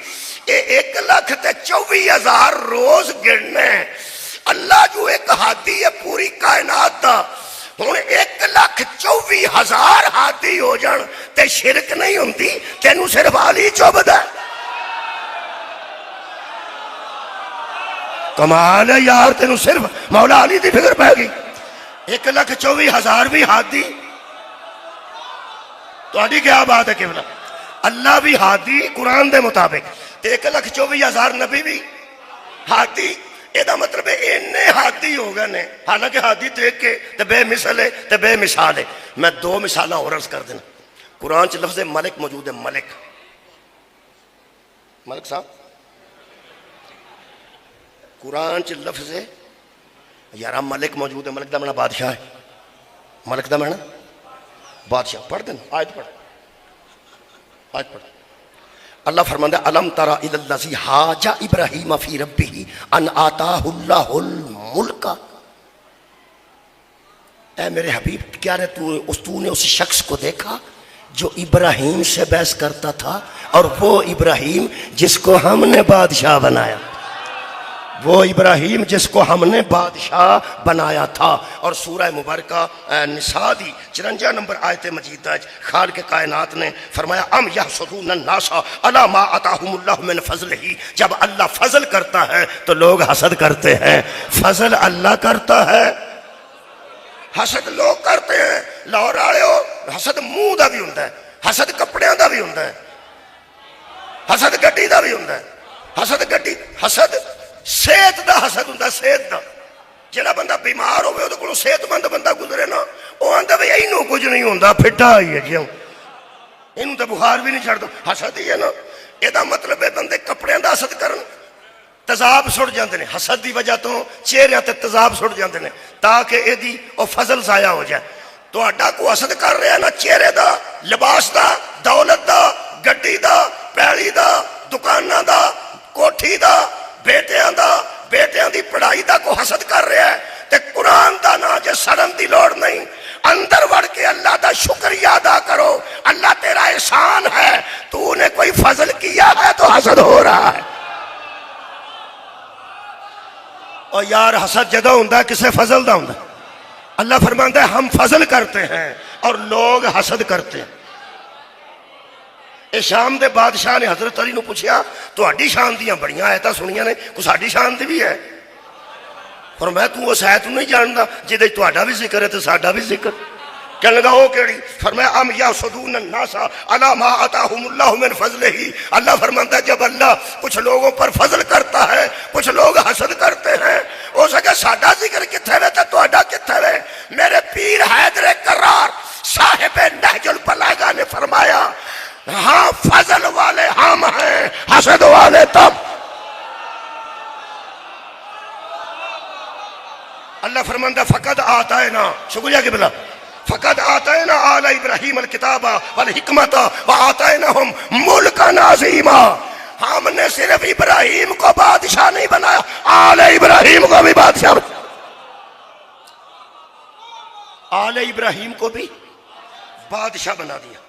یہ 1,24,000 روز گرنے اللہ جو ایک ہادی ہے پوری کائنات دا، ہوں 1,24,000 ہادی ہو جان تے شرک نہیں ہوندی، تینوں صرف علی چوبدا ہے۔ کمال ہے یار، تینوں صرف مولا علی دی فکر پہ گئی۔ 1,24,000 بھی ہادی، تو کیا بات ہے قبلہ؟ اللہ بھی ہادی قرآن دے مطابق، 1,24,000 نبی بھی ہادی۔ یہ مطلب اینے ہادی ہو گئے نے، حالانکہ ہادی دیکھ کے تے بے مثل ہے تے بے مثال ہے۔ میں 2 مثالہ اور عرض کر دینا۔ قرآن چ لفظ ملک موجود ہے، ملک، ملک صاحب قرآن چ لفظ ہے یارا ملک موجود ہے، ملک دا معنی بادشاہ ہے، ملک دا معنی بادشاہ۔ پڑھ دینا آیت پڑھ، آیت پڑھ۔ اللہ فرماتا ہے الم تری الی الذی حاج ابراہیم فی ربہ ان آتاہ اللہ الملک۔ اے میرے حبیب، کیا تو نے اس شخص کو دیکھا جو ابراہیم سے بحث کرتا تھا، اور وہ ابراہیم جس کو ہم نے بادشاہ بنایا، وہ ابراہیم جس کو ہم نے بادشاہ بنایا تھا۔ اور سورہ مبارکہ نساء دی 54 نمبر آیت مجیدہ خالق کائنات نے فرمایا ام یحسدون الناس علی ما آتاہم اللہ من فضلہ، جب اللہ فضل کرتا ہے تو لوگ حسد کرتے ہیں۔ فضل اللہ کرتا ہے، حسد لوگ کرتے ہیں۔ لاہور والےو، حسد منہ دا بھی ہوندا ہے، حسد کپڑیاں دا بھی ہوندا ہے، حسد گڈی دا بھی ہوندا ہے، حسد گڈی، حسد صحت دا حسد ہوندا، صحت دا۔ جڑا بندہ بیمار ہوے او کولوں صحت مند بندہ گزرے نا، او آندا بھئی اینوں کچھ نہیں ہوندا، پھٹا ہی ہے کیوں، اینوں تے بخار بھی نہیں چڑھدا، حسد ہی ہے نا۔ اے دا مطلب ہے بندے کپڑیاں دا حسد کرن، تذاب سٹ جاندے نے، حسد دی وجہ تو چہرے تے تذاب سٹ جاندے نے تاکہ اے دی او فضل ضائع ہو جائے۔ تہاڈا کو حسد کر رہا نا چہرے دا، لباس دا، دولت دا، گڈی دا، پیڑی دا، دکاناں دا، کوٹھی دا، بیٹیاں دا، بیٹیاں دی پڑھائی دا کو حسد کر رہا ہے تے قرآن دا نا جے سڑن دی لوڑ نہیں، اندر وڑ کے اللہ دا شکریہ ادا کرو۔ اللہ تیرا احسان ہے، تو نے کوئی فضل کیا ہے تو حسد ہو رہا ہے۔ اور یار حسد جدہ ہوندا ہے کسے فضل دا ہوندا ہے۔ اللہ فرماندا ہے ہم فضل کرتے ہیں اور لوگ حسد کرتے ہیں۔ اے شام دے بادشاہ نے حضرت علی نو پوچھیا تہاڈی شان دیاں بڑیاں آیتاں سنیاں نے، کوئی ساڈی شان دی بھی ہے؟ فرمایا تو اس آیت نہیں جاندا جہدے تہاڈا بھی ذکر ہے تے ساڈا بھی ذکر۔ کہنے لگا وہ کیڑی؟ فرمایا ام یحسدون الناس علی ما آتاہم اللہ من فضلہ۔ اللہ فرماتا ہے جب اللہ کچھ لوگوں پر فضل کرتا ہے کچھ لوگ حسد کرتے ہیں۔ ہو سکے ساڈا ذکر کتھے وے تے تہاڈا کتھے وے؟ میرے پیر حیدر کرار صاحب نہج البلاغہ نے فرمایا ہاں فضل والے ہم ہیں، حسد والے تب۔ اللہ فرماتا فقد آتینا، شکریہ کہ بلا، فقد آتینا آل ابراہیم الکتاب والحکمت وآتیناہم ملکا عظیما۔ ہم نے صرف ابراہیم کو بادشاہ نہیں بنایا، آل ابراہیم کو بھی بادشاہ بنایا، آل ابراہیم کو بھی بادشاہ بنا دیا۔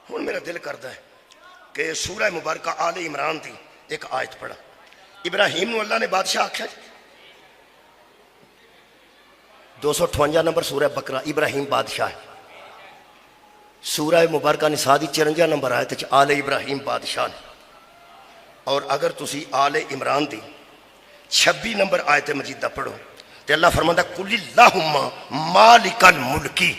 ہوں میرا دل کرتا ہے کہ سورہ مبارکہ آل عمران دی ایک آیت پڑھا۔ ابراہیم نو اللہ نے بادشاہ آکھیا جی، 258 نمبر سورہ بقرہ، ابراہیم بادشاہ ہے۔ سورہ مبارکہ نساء دی 54 نمبر آیت وچ آل ابراہیم بادشاہ نے۔ اور اگر تسی آل عمران دی 26 نمبر آیت مجیدہ پڑھو تو اللہ فرماتا قل اللہم مالک الملکی،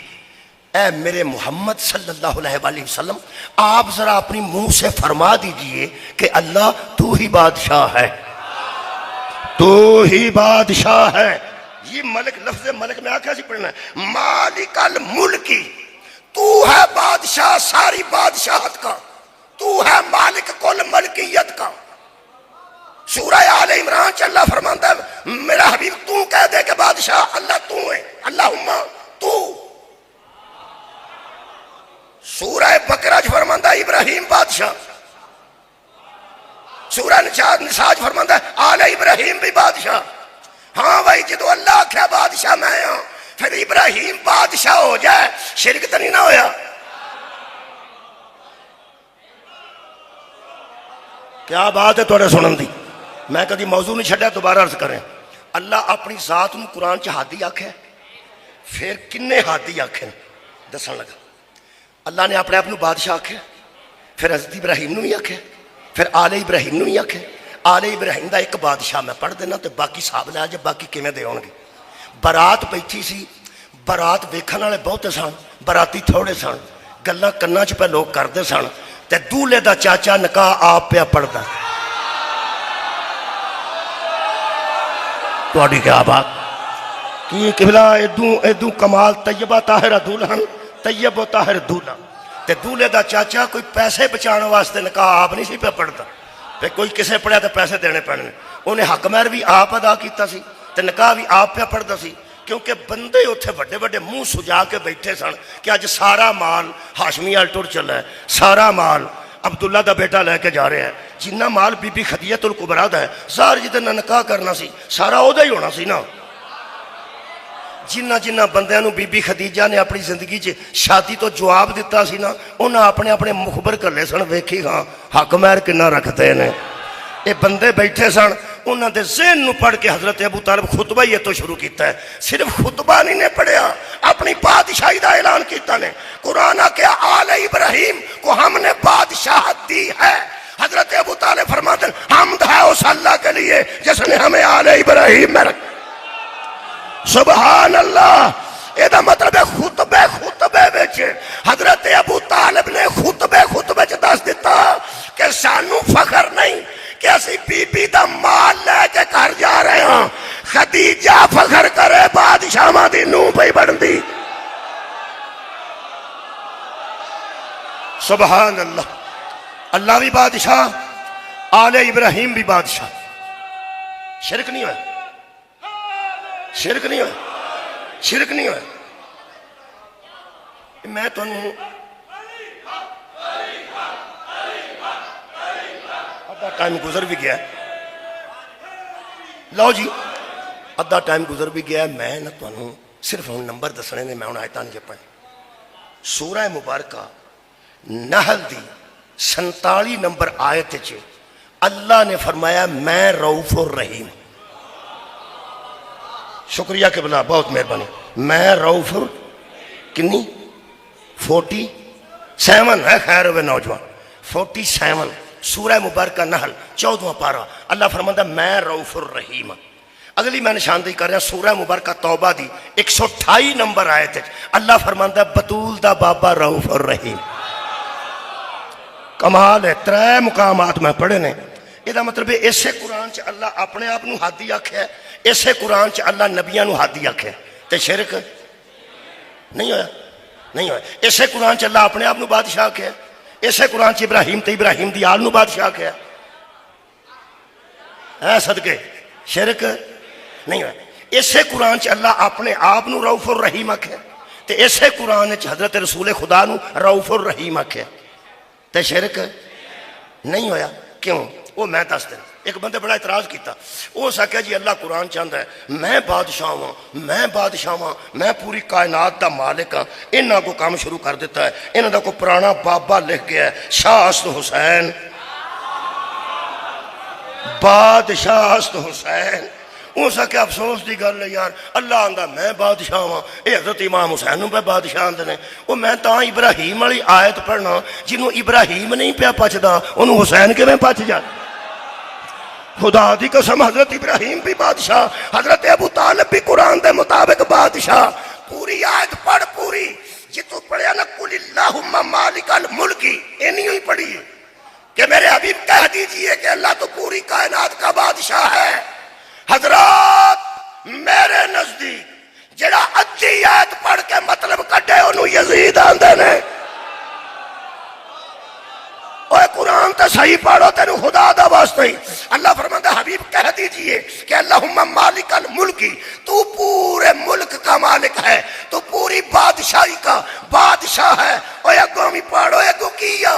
اے میرے محمد صلی اللہ علیہ وآلہ وسلم آپ ذرا اپنی منہ سے فرما دیجئے کہ اللہ تو ہی بادشاہ ہے، تو ہی بادشاہ ہے۔ یہ ملک، لفظ ملک میں آکھا سی پڑھنا ہے، مالک الملکی، تو ہے بادشاہ ساری بادشاہت کا، تو ہے مالک کل ملکیت کا۔ سورہ آل عمران چ اللہ فرماتا ہے میرا حبیب تو کہہ دے کہ بادشاہ اللہ تو ہے، اللہم تو۔ سورہ بقرہ فرماتا ہے ابراہیم بادشاہ، سورہ نساء فرماتا ہے آل ابراہیم بھی بادشاہ۔ ہاں بھائی جدو اللہ آکھیا بادشاہ میں ہوں پھر ابراہیم بادشاہ ہو جائے، شرک تو نہیں نہ ہویا؟ کیا بات ہے تھوڑے سنن دی؟ میں کدی موضوع نہیں چھڈیا، دوبارہ عرض کریں۔ اللہ اپنی ذات نو قرآن چ ہادی آکھے، پھر کنے ہادی آکھے دسن لگا۔ اللہ نے اپنے آپ نو بادشاہ آکھے، پھر حضرت ابراہیم نو بھی آکھے، پھر آل ابراہیم نو بھی آکھے۔ آل ابراہیم دا ایک بادشاہ میں پڑھ دینا تو باقی صاحب لے جائے باقی کیویں دے ہون گے۔ برات بیٹھی سی، برات ویکھن والے بہتے سن، براتی تھوڑے سن، گلاں کناں چ پہ لوگ کردے سن، تے دولہے دا چاچا نکاح آپ پہ پڑھدا۔ تہاڈی کیا بات کی قبلہ ادوں کمال طیبہ طاہرہ دلہن طیب و طاہر دولہا، تے دولہے دا چاچا کوئی پیسے بچانے واسطے نکاح آپ نہیں سی پہ پڑھتا، پھر کوئی کسے پڑھیا تو پیسے دینے پڑنے، انہیں حق مہر بھی آپ ادا کیتا سی تے نکاح بھی آپ پہ پڑھتا سی، کیونکہ بندے اتنے بڑے بڑے منہ سجا کے بیٹھے سن کہ اج سارا مال ہاشمی وال ٹر چلا ہے، سارا مال عبداللہ دا بیٹا لے کے جا رہا ہے، جنہ مال بی بی خدیجہ الکبریٰ دا ہے، سار جتنا نکاح کرنا سی سارا او دا ہی ہونا سی نا۔ جنہ جنہ بندیاں نو بی بی خدیجہ نے اپنی زندگی چ شادی تو جواب دیتا سی نا، انہاں اپنے اپنے مخبر کر لے سن، ویکھی ہاں حق مہر کنا رکھتے ہیں۔ یہ بندے بیٹھے سن، انہاں دے ذہن نو پڑھ کے حضرت ابو طالب خطبہ یہ تو شروع کیتا ہے۔ صرف خطبہ نہیں نے پڑھیا، اپنی بادشاہی دا اعلان کیتا نے۔ قرآن کہ آل ابراہیم کو ہم نے بادشاہت دی ہے۔ حضرت ابو طالب فرماتے ہیں حمد ہے اس اللہ کے لیے جس نے ہمیں آل ابراہیم میں رکھا۔ سبحان اللہ۔ یہ دا مطلب ہے خطبے وچ حضرت ابو طالب نے خطبے چ دس دیتا کہ سانو فخر نہیں کہ اسی بی بی دا مال لے کے گھر جا رہے ہاں، خدیجہ فخر کرے بادشاہ دی نو پہ بڑھدی۔ سبحان اللہ۔ اللہ بھی بادشاہ، آل ابراہیم بھی بادشاہ۔ شرک نہیں ہوئے، شرک نہیں ہوئے، شرک نہیں ہوئے۔ میں تو ادھا ٹائم گزر بھی گیا ہے، لو جی ادھا ٹائم گزر بھی گیا ہے، میں نہ تو صرف ہوں نمبر دسنے نے، میں ہوں آیتاں نہیں جپنے۔ سورہ مبارکہ نحل دی 47 نمبر آیت چ اللہ نے فرمایا میں رؤوف الرحیم۔ شکریہ قبلہ، بہت مہربانی۔ میں رؤوف کنی 47 ہے، خیر ہوئے نوجوان، 47 سورہ مبارکہ نحل 14واں پارہ، اللہ فرماتا میں رؤوف الرحیم۔ اگلی میں نشاندہی کر رہا سورہ مبارکہ توبہ دی 128 نمبر آیت ہے، اللہ فرماتا بطول دا بابا رؤوف الرحیم۔ کمال ہے، 3 مقامات میں پڑھے نے۔ یہ مطلب ہے اسے قرآن چ اللہ اپنے آپ نو ہادی آکھے، اسے قرآن چ اللہ نبیاں نو ہادی آکھے، تے شرک نہیں ہویا، نہیں ہویا۔ اسے قرآن چ اللہ اپنے آپ نو بادشاہ آکھے، اسے قرآن چ ابراہیم تے ابراہیم دی آل نو بادشاہ آکھے، اے صدقے شرک نہیں ہویا۔ اسے قرآن چ اللہ اپنے آپ نو رؤوف الرحیم آکھے، تے اسے قرآن چ حضرت رسول خدا نو رؤوف الرحیم آکھے، تے شرک نہیں ہویا۔ کیوں؟ وہ میں دس دیں۔ ایک بندے بڑا اعتراض کیتا، وہ سکھا جی اللہ قرآن چاہتا ہے میں بادشاہ ہوں، میں بادشاہ ہوں، میں پوری کائنات دا مالک ہوں۔ انہاں کو کام شروع کر دیتا ہے، انہاں دا کو پرانا بابا لکھ گیا ہے شاہ است حسین، بادشاہ است حسین۔ وہ سکھا افسوس دی گل ہے یار، اللہ آندا میں بادشاہ ہوں، اے حضرت امام حسین پہ بادشاہ آندے نے۔ وہ میں تاں ابراہیم والی آیت پڑھنا جنہوں ابراہیم نہیں پیا پچدا انہوں حسین کے میں پچ جاتا۔ خدا دی قسم حضرت ابراہیم بھی بادشاہ، حضرت ابو طالب بھی قرآن دے مطابق بادشاہ۔ پوری آیت پڑھ، پوری جتوں پڑھیا نا قل اللہم مالک الملکی، اینی ہوئی پڑھی ہے کہ میرے حبیب کہہ دیجئے کہ اللہ تو پوری کائنات کا بادشاہ ہے۔ حضرات میرے نزدیک جڑا ادھی آیت پڑھ کے مطلب کٹے انہوں یزید آندے نے۔ اوہ قرآن تے صحیح پڑھو تینو خدا دا واسطہ ہی۔ اللہ فرماتا ہے حبیب کہہ دیجئے کہ اللہم مالک الملکی، تو پورے ملک کا مالک ہے، تو پوری بادشاہی کا بادشاہ ہے۔ اوہ اگوں بھی پڑھو، اگوں کیا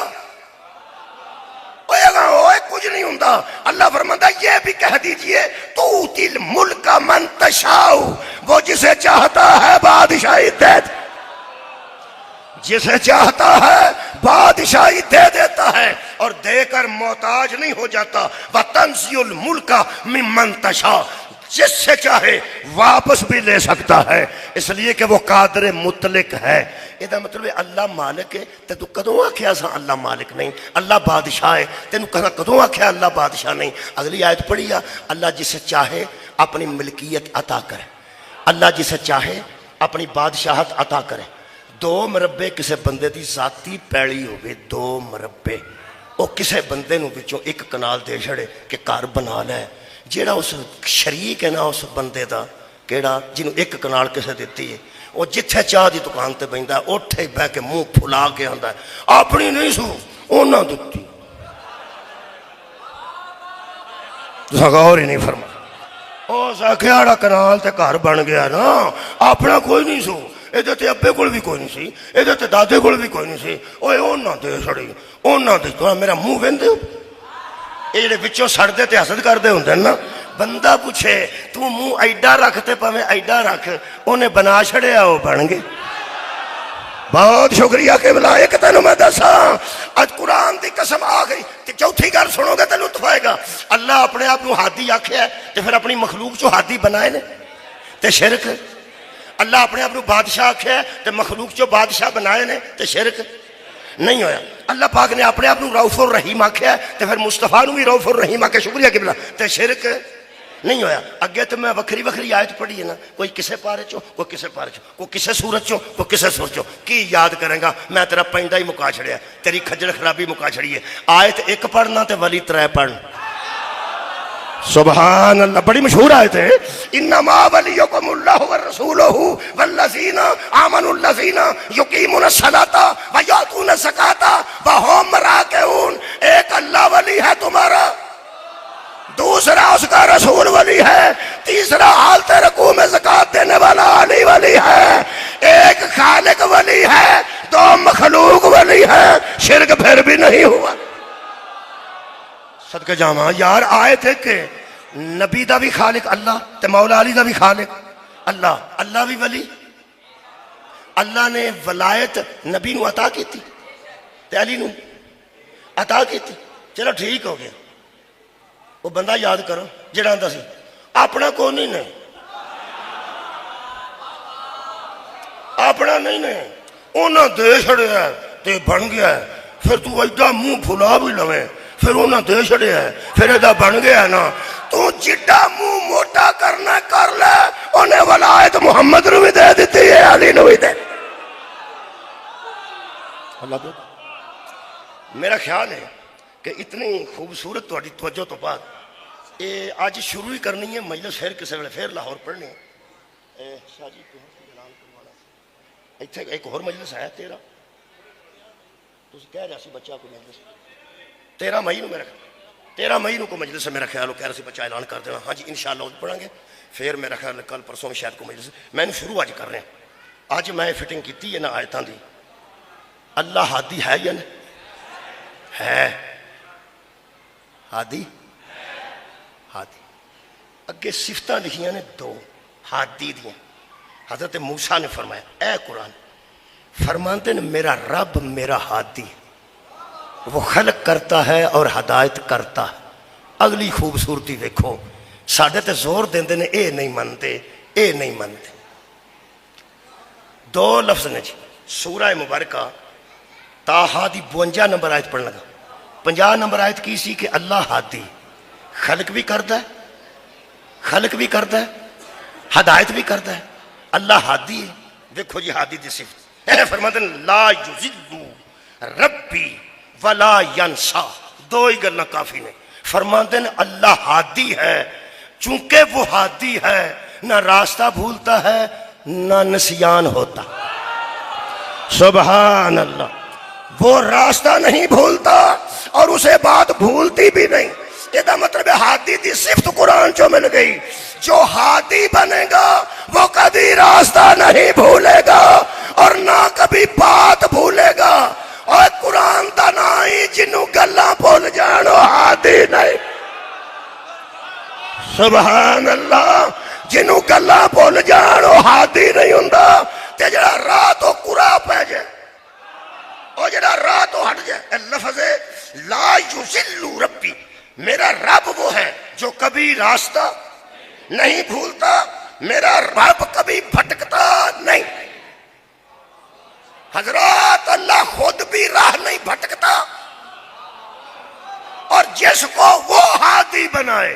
اوہ کچھ نہیں ہوندہ۔ اللہ فرماتا یہ بھی کہہ دیجئے تو تل ملک من تشاؤ، وہ جسے چاہتا ہے بادشاہی دے دے، جسے چاہتا ہے بادشاہی دے دیتا ہے اور دے کر محتاج نہیں ہو جاتا۔ وَتَنزِعُ الْمُلْكَ مِمَّن تَشَاءُ، جس سے چاہے واپس بھی لے سکتا ہے، اس لیے کہ وہ قادر مطلق ہے۔ یہ مطلب ہے اللہ مالک ہے تے تو کدوں آکھیا سا اللہ مالک نہیں، اللہ بادشاہ ہے تینوں کدوں آکھیا اللہ بادشاہ نہیں۔ اگلی آیت پڑھی ہے، اللہ جسے چاہے اپنی ملکیت عطا کرے، اللہ جسے چاہے اپنی بادشاہت عطا کرے۔ 2 مربے کسے بندے دی ذاتی پیڑی ہوگی، 2 مربے وہ کسے بندے نو بچوں 1 کنال دے چھڑے کہ گھر بنا لے، جیڑا اس شریک ہے نا اس بندے دا کیڑا جنوں 1 کنال کسے دیتی ہے، وہ جتھے چاہ دی دکان تے بیندا ہے اٹھے بہ کے منہ پھلا کے آندا ہے اپنی نہیں سو انہاں دتی۔ تساں غور ہی نہیں فرمایا، او ساکھیاڑا کنال تے گھر بن گیا نا، اپنا کوئی نہیں سو، ادھر تے ابے کول بھی کوئی نہیں سی، ادھر تے دادے کول بھی کوئی نہیں سی، اوے انہاں دے چھڑی انہاں دے۔ تو میرا منہ ویندے ہو، یہ جڑے وچوں سڑدے تے حسد کردے ہوندے نا، بندہ پوچھے تو منہ ایڈا رکھ تے پاویں ایڈا رکھ، انہیں بنا چھڑیا وہ بن گئے۔ بہت شکریہ کہ بلا ایک تینوں میں دساں اج قرآن دی قسم آ گئی تے چوتھی گل سنو گے تے لطف آئے گا۔ اللہ اپنے آپ کو ہادی آکھیا ہے تے پھر اپنی مخلوق چو ہادی بنائے نے تے شرک۔ اللہ اپنے آپ کو بادشاہ آکھیا ہے تے مخلوق چو بادشاہ بنائے نے تے شرک نہیں ہویا۔ اللہ پاک نے اپنے آپ کو رؤوف الرحیم آکھیا ہے تے پھر مصطفیٰ نو بھی رؤوف الرحیم آکھیا، شکریہ کہ بلا تے شرک نہیں ہویا۔ اگے تو میں وکری وکری آیت پڑھی ہے نا، کوئی کسے پارے چو، کوئی کسے پارے چو، کوئی کسے سورت چو، کوئی کسے سورت چو، کی یاد کریں گا؟ میں تیرا پینڈا ہی مکا چھڑیا، تیری کھجر خرابی مکا چھڑی ہے۔ آیت 1 پڑھنا تے ولی 3 پڑھنا۔ سبحان اللہ، بڑی مشہور آیت ہے، انما ولیکم اللہ ورسولہ والذین آمنوا الذین یقیمون الصلاۃ ویؤتون الزکاۃ وہم راکعون۔ ایک اللہ ولی ہے تمہارا، دوسرا اس کا رسول ولی ہے، تیسرا حالت رکوع میں زکوٰۃ دینے والا علی ولی ہے۔ ایک خالق ولی ہے، 2 مخلوق ولی ہے، شرک پھر بھی نہیں ہوا۔ صدقہ جاواں یار، آیت ہے کہ نبی دا بھی خالق اللہ تے مولا علی دا بھی خالق اللہ، اللہ بھی ولی۔ اللہ نے ولایت نبی نو عطا کی تھی تے علی نو عطا کی تھی، چلو ٹھیک ہو گیا۔ وہ بندہ یاد کرو جڑا آندا سی اپنا کو نہیں نے، اپنا نہیں نے، انہاں دے چھڑیا تے بن گیا ہے، پھر تو ایڈا منہ پھلا بھی لویں، پھر انہاں دے چھڑیا ہے، پھر ایڈا بن گیا نا، تو جڈا منہ موٹا کرنا کر لے، انہیں ولایت محمد نو بھی دے دیتی ہے، علی نو بھی دے۔ اللہ دے میرا خیال ہے کہ اتنی خوبصورت تہاڈی توجہ تو بعد یہ آج شروع ہی کرنی ہے مجلس، پھر کسی ویلے پھر لاہور پڑھنی ہے۔ شاہ جی اعلان کروانا اتنے ایک اور مجلس ہے 13، تسی کہہ رہا سی بچہ کو مجلس 13 مئی نو، میرا 13 مئی نو کو مجلس ہے، میرا خیال ہو کہہ رہا سی بچہ اعلان کر دینا۔ ہاں جی انشاءاللہ اس پڑھیں گے، پھر میرا خیال کل پرسوں شاید کو مجلس میں نے شروع آج کر رہے ہیں۔ آج میں فٹنگ کیتی ہے نا آیتاں دی، اللہ ہادی ہے یا نہیں ہے؟ ہادی ہادی اگے صفتاں لکھیاں نے 2 ہادی دیاں۔ حضرت موسیٰ نے فرمایا، اے قرآن فرماتے ہیں میرا رب میرا ہادی، وہ خلق کرتا ہے اور ہدایت کرتا ہے۔ اگلی خوبصورتی دیکھو، ساڈے تے زور دیندے نے اے نہیں منتے، اے نہیں منتے۔ 2 لفظ نے جی، سورہ مبارکہ تاہا دی 52 نمبر آیت پڑھنے لگا۔ 50 نمبر آیت کی سی کہ اللہ ہادی، خلق بھی کرتا ہے، خلق بھی کرتا ہے، ہدایت بھی کرتا ہے، اللہ ہادی ہے۔ دیکھو جی ہادی دی صفت فرماتے ہیں لا یضل ربی ولا ینسا، 2 ہی گلنا کافی نے۔ فرماتے ہیں اللہ ہادی ہے، چونکہ وہ ہادی ہے نہ راستہ بھولتا ہے نہ نسیان ہوتا۔ سبحان اللہ، وہ راستہ نہیں بھولتا اور اسے بات بھولتی بھی نہیں۔ یہ مطلب ہے ہادی دی صفت قرآن چو مل گئی۔ جو ہادی بنے گا وہ کبھی راستہ نہیں بھولے گا اور نہ کبھی بات بھولے گا۔ اور قرآن دا نائی جنوں گلاں بھول جانو ہادی نہیں۔ سبحان اللہ، جنوں گلاں بھول جان وہ ہادی نہیں ہوندا تے جڑا راہ تو کُرا پہ جائے اور جڑا راہ تو ہٹ جائے. اے لفظ لا یضل ربی، میرا رب وہ ہے جو کبھی راستہ نہیں بھولتا، میرا رب کبھی بھٹکتا نہیں. حضرات اللہ خود بھی راہ نہیں بھٹکتا، اور جس کو وہ ہادی بنائے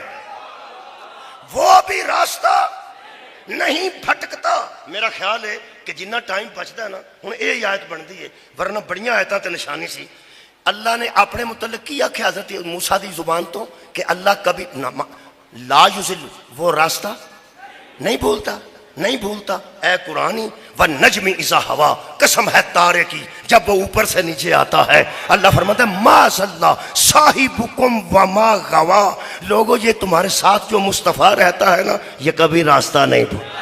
وہ بھی راستہ نہیں بھٹکتا. میرا خیال ہے کہ جنہ ٹائم بچتا ہے نا، ہن یہ آیت بنتی ہے، ورنہ بڑیاں آیتاں تے نشانی سی. اللہ نے اپنے متعلق کی آکھیا حضرت موسیٰ دی زبان تو کہ اللہ کبھی لا یضل، وہ راستہ نہیں بھولتا نہیں بھولتا. اے قرآنی والنجم اذا ہوا، قسم ہے تارے کی جب وہ اوپر سے نیچے آتا ہے. اللہ فرماتا ہے ما ضل صاحبکم وما غوا، لوگوں یہ تمہارے ساتھ جو مصطفیٰ رہتا ہے نا یہ کبھی راستہ نہیں بھولتا.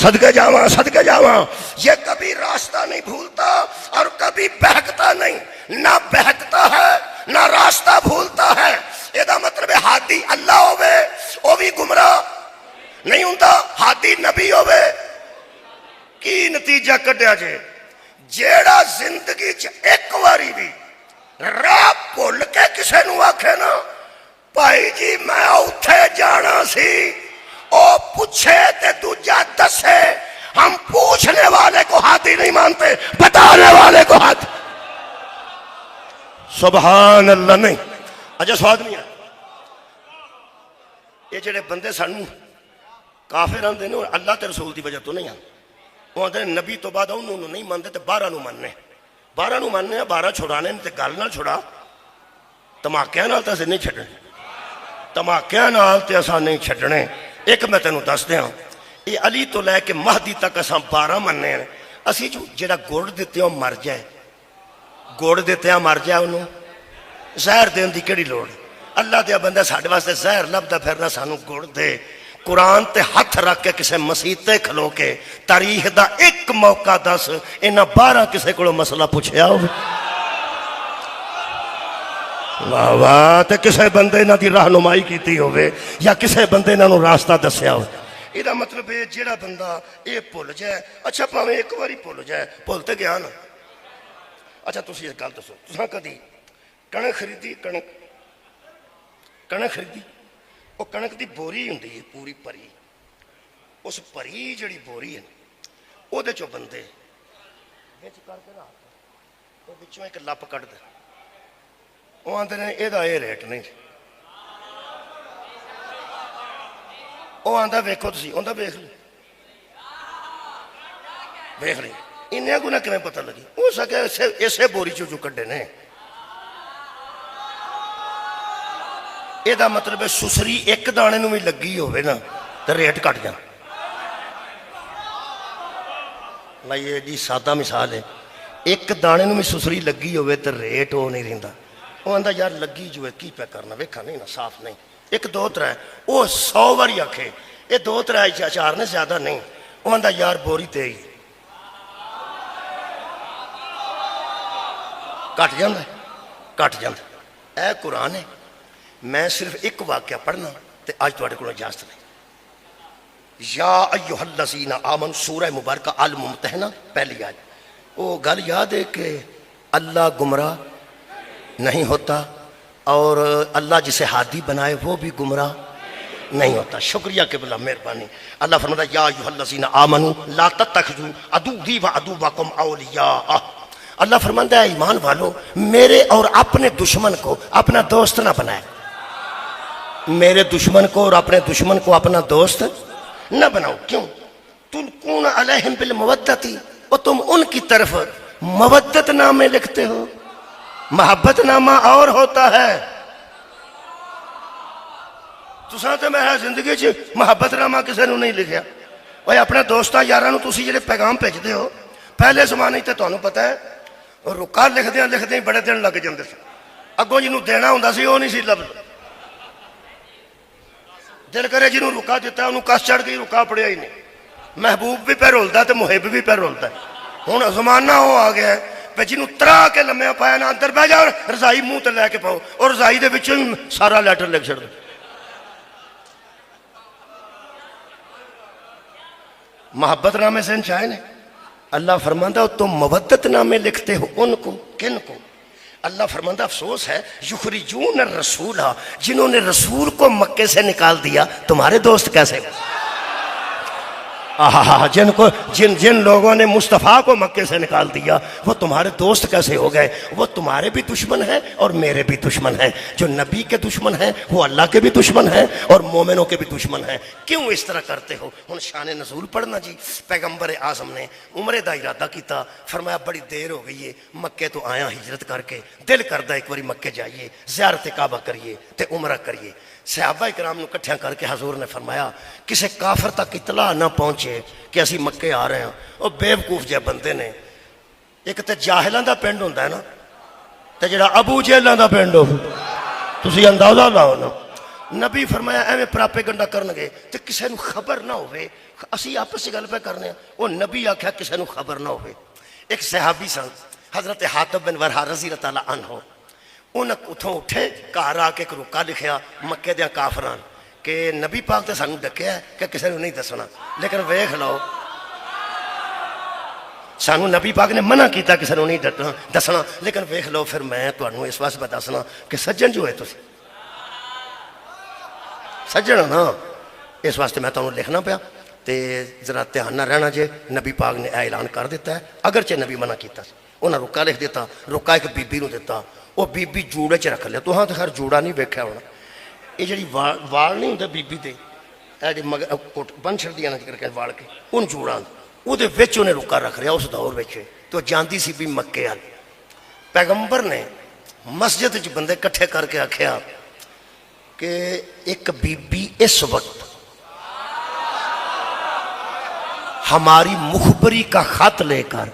صدقے جاواں یہ کبھی راستہ نہیں بھولتا اور کبھی بہکتا نہیں، نہ بہکتا ہے نہ راستہ بھولتا ہے. یہ مطلب ہے ہادی اللہ ہوئے وہ بھی گمراہ نہیں ہوندا، ہادی نبی ہوئے. کی نتیجہ کڈیا جے؟ جیڑا زندگی چ ایک واری بھی راہ بھول کے کسے نو آکھے نا بھائی جی میں اوتھے جانا سی، او پوچھے تے دوجا دسے، ہم پوچھنے والے کو ہادی نہیں مانتے، بتانے والے کو ہادی. سبحان اللہ. نہیں اچھا سواد نہیں ہے یہ جڑے بندے سانو کافر آندے نے اللہ تے رسول دی وجہ تو نہیں آندے، وہ آندے نبی تو بعد انہوں نہیں مانتے تے 12 نو مننے، 12 نو مننے 12 چھڑانے تے گل نہ چھڑا تماکیاں نال تے اسے نہیں چھڈنے، تماکیاں نال تے اساں نہیں چھڈنے. ایک میں تینوں دس دیاں، یہ علی تو لے کے مہدی تک اساں 12 مننے ہیں. اسی جو جڑا گڑ دیتے ہوں مر جائے، گڑ دیتے ہیں مر جائے، انہوں زہر دین دی کیڑی لوڑ؟ اللہ دیا بندہ ساڈے واسطے زہر لبدا پھرنا سانو گڑ دے. قرآن تے ہاتھ رکھ کے کسے مسیتے کھلو کے تاریخ دا ایک موقع دس انہاں 12 کسے کو مسئلہ پوچھیا ہوئے؟ واہ واہ. تے کسے بندے انہاں دی رہنمائی کیتی ہوئے یا کسے بندے انہاں نو راستہ دسیا ہوئے؟ یہ مطلب ہے جیڑا بندہ یہ بھول جائے، اچھا پاویں ایک واری بھول جائے، بھولتے گیا نا. اچھا تسی ایک گل دسو، تساں کدی کنک خریدی؟ کنک خریدی، وہ کنک دی بوری ہوندی ہے پوری پری، اس پری جڑی بوری ہے وہ دے چو بندے بچ کر کے رکھ وہ بچوں ایک لپ کٹ دے، وہ آندے نے یہ ریٹ نہیں، وہ آندا ویکھو تسی، آندا ویکھ لے انہیں کو نہ کمیں پتہ لگی، ہو سکے اسے بوری چو جو کڈے نے. یہ دا مطلب ہے سسری ایک دانے نو بھی لگی ہوئے نا تو ریٹ کٹ جا. یہ جی سادہ مثال ہے، ایک دانے نو بھی سسری لگی ہوئے تو ریٹ ہو نہیں رہندا. وہ آندا یار لگی جو ہے کی پہ کرنا، ویکھا نہیں نا صاف نہیں، ایک دو ترے وہ 100 واری آکھے یہ 2 3 4 نے زیادہ نہیں. وہ آندا یار بوری تے ہی کٹ جاندہ کٹ جاندہ. اے قرآن ہے، میں صرف ایک واقعہ پڑھنا تے آج تو اٹھے کو اجازت نہیں. یا ایوہ الذین آمن سورہ مبارکہ الممتحنہ پہلی آیت. وہ گل یاد ہے کہ اللہ گمراہ نہیں ہوتا اور اللہ جسے ہادی بنائے وہ بھی گمراہ نہیں ہوتا. شکریہ قبلہ، مہربانی. اللہ فرماتا ہے یا ایوہ الذین آمنوا لا تتخذوا عدوی وعدوکم اولیاء. اللہ فرماتا ہے ایمان والو میرے اور اپنے دشمن کو اپنا دوست نہ بنائے، میرے دشمن کو اور اپنے دشمن کو اپنا دوست نہ بناؤ. کیوں؟ تلقون علیہم بالمودۃ، اور تم ان کی طرف مودت نامے لکھتے ہو. محبت نامہ اور ہوتا ہے. تساں تے میں زندگی چ محبت نامہ کسے نو نہیں لکھیا. اوے اپنے دوستاں یاراں نو تسی جڑے پیغام بھیجدے ہو، پہلے زمانے تے تانوں پتہ ہے رکا لکھدے بڑے دن لگ جاندے سن. اگوں جنوں دینا ہوندا سی وہ نہیں سی لبدا. دل کرے جنہوں رکا دیتا ہے انہوں کس چڑھ گئی، رکا پڑیا ہی نہیں. محبوب بھی پہ رولتا ہے تو محب بھی پہ رولتا ہے. ہوں زمانہ ہو آ گیا ہے پہ جنہوں ترا کے لمحہ پایا نا اندر بہ جا رضائی منہ تے لے کے پاؤ اور رضائی دے وچوں ہی سارا لیٹر لکھ چھڑ دو. محبت نامے سے چاہے نے اللہ فرماندہ تم مودت نامے لکھتے ہو ان کو، کن کو؟ اللہ فرماندہ افسوس ہے یخرجون الرسول، جنہوں نے رسول کو مکے سے نکال دیا تمہارے دوست کیسے؟ جن لوگوں نے مصطفیٰ کو مکے سے نکال دیا وہ تمہارے دوست کیسے ہو گئے؟ وہ تمہارے بھی دشمن ہیں اور میرے بھی دشمن ہیں۔ جو نبی کے دشمن ہیں وہ اللہ کے بھی دشمن ہیں اور مومنوں کے بھی دشمن ہیں۔ کیوں اس طرح کرتے ہو؟ ان شان نزول پڑھنا جی۔ پیغمبر اعظم نے عمرے دا ارادہ کیتا، فرمایا بڑی دیر ہو گئی ہے، مکے تو آیا ہجرت کر کے، دل کردہ ایک باری مکے جائیے، زیارت کعبہ کریے تے عمرہ کریے۔ صحابہ اکرام نے کٹھیاں کر کے حضور نے فرمایا کسی کافر تک اطلاع نہ پہنچے کہ اسی مکے آ رہے ہیں۔ وہ بیوقوف جے بندے نے، ایک تے جاہلاں دا پنڈ ہوندا ہے نا، تے جڑا ابو جہلاں دا پنڈ ہو، تسی اندازہ لاؤ نا۔ نبی فرمایا ایویں پراپیگنڈا کرنگے تے کسے نو خبر نہ ہوئے، اسی آپس گل پہ کرنے ہیں۔ وہ نبی آکھیا کسے نو خبر نہ ہوئے۔ ایک صحابی سن حضرت حاتب بن ورحا رضی اللہ تعالیٰ عنہ، انہیں اتھوں اٹھے گھر آ کے ایک رکا لکھیا مکے دیا کافران کہ نبی پاک تے سانو ڈکیا ہے کہ کسی نے نہیں دسنا، لیکن ویکھ لو سانو نبی پاک نے منع کیتا کسی نے نہیں دسنا، لیکن ویکھ لو پھر میں تانوں اس واسطے دسنا کہ سجن جو ہے تسی سجن نا، اس واسطے میں تانوں لکھنا پیا تے ذرا دھیان نہ رہنا جے۔ نبی پاک نے اعلان کر دیتا ہے، اگرچہ نبی منع کیتا، انہاں رکا لکھ دیتا، رکا ایک بی بی نو دیتا، وہ بی بی جوڑے چ رکھ لیا۔ تو ہاں تو خیر جوڑا نہیں ویکھیا ہونا، یہ جڑی وال نہیں ہوندے بی بی دے بن چھڑدیاں نہ کر کے وال کے ان جوڑاں وہ دے وچ انہیں رکا رکھ رہا اس دور وچ۔ تو جاندی سی بھی مکے آل، پیغمبر نے مسجد وچ بندے کٹھے کر کے آکھیا کہ ایک بی بی اس وقت ہماری مخبری کا خط لے کر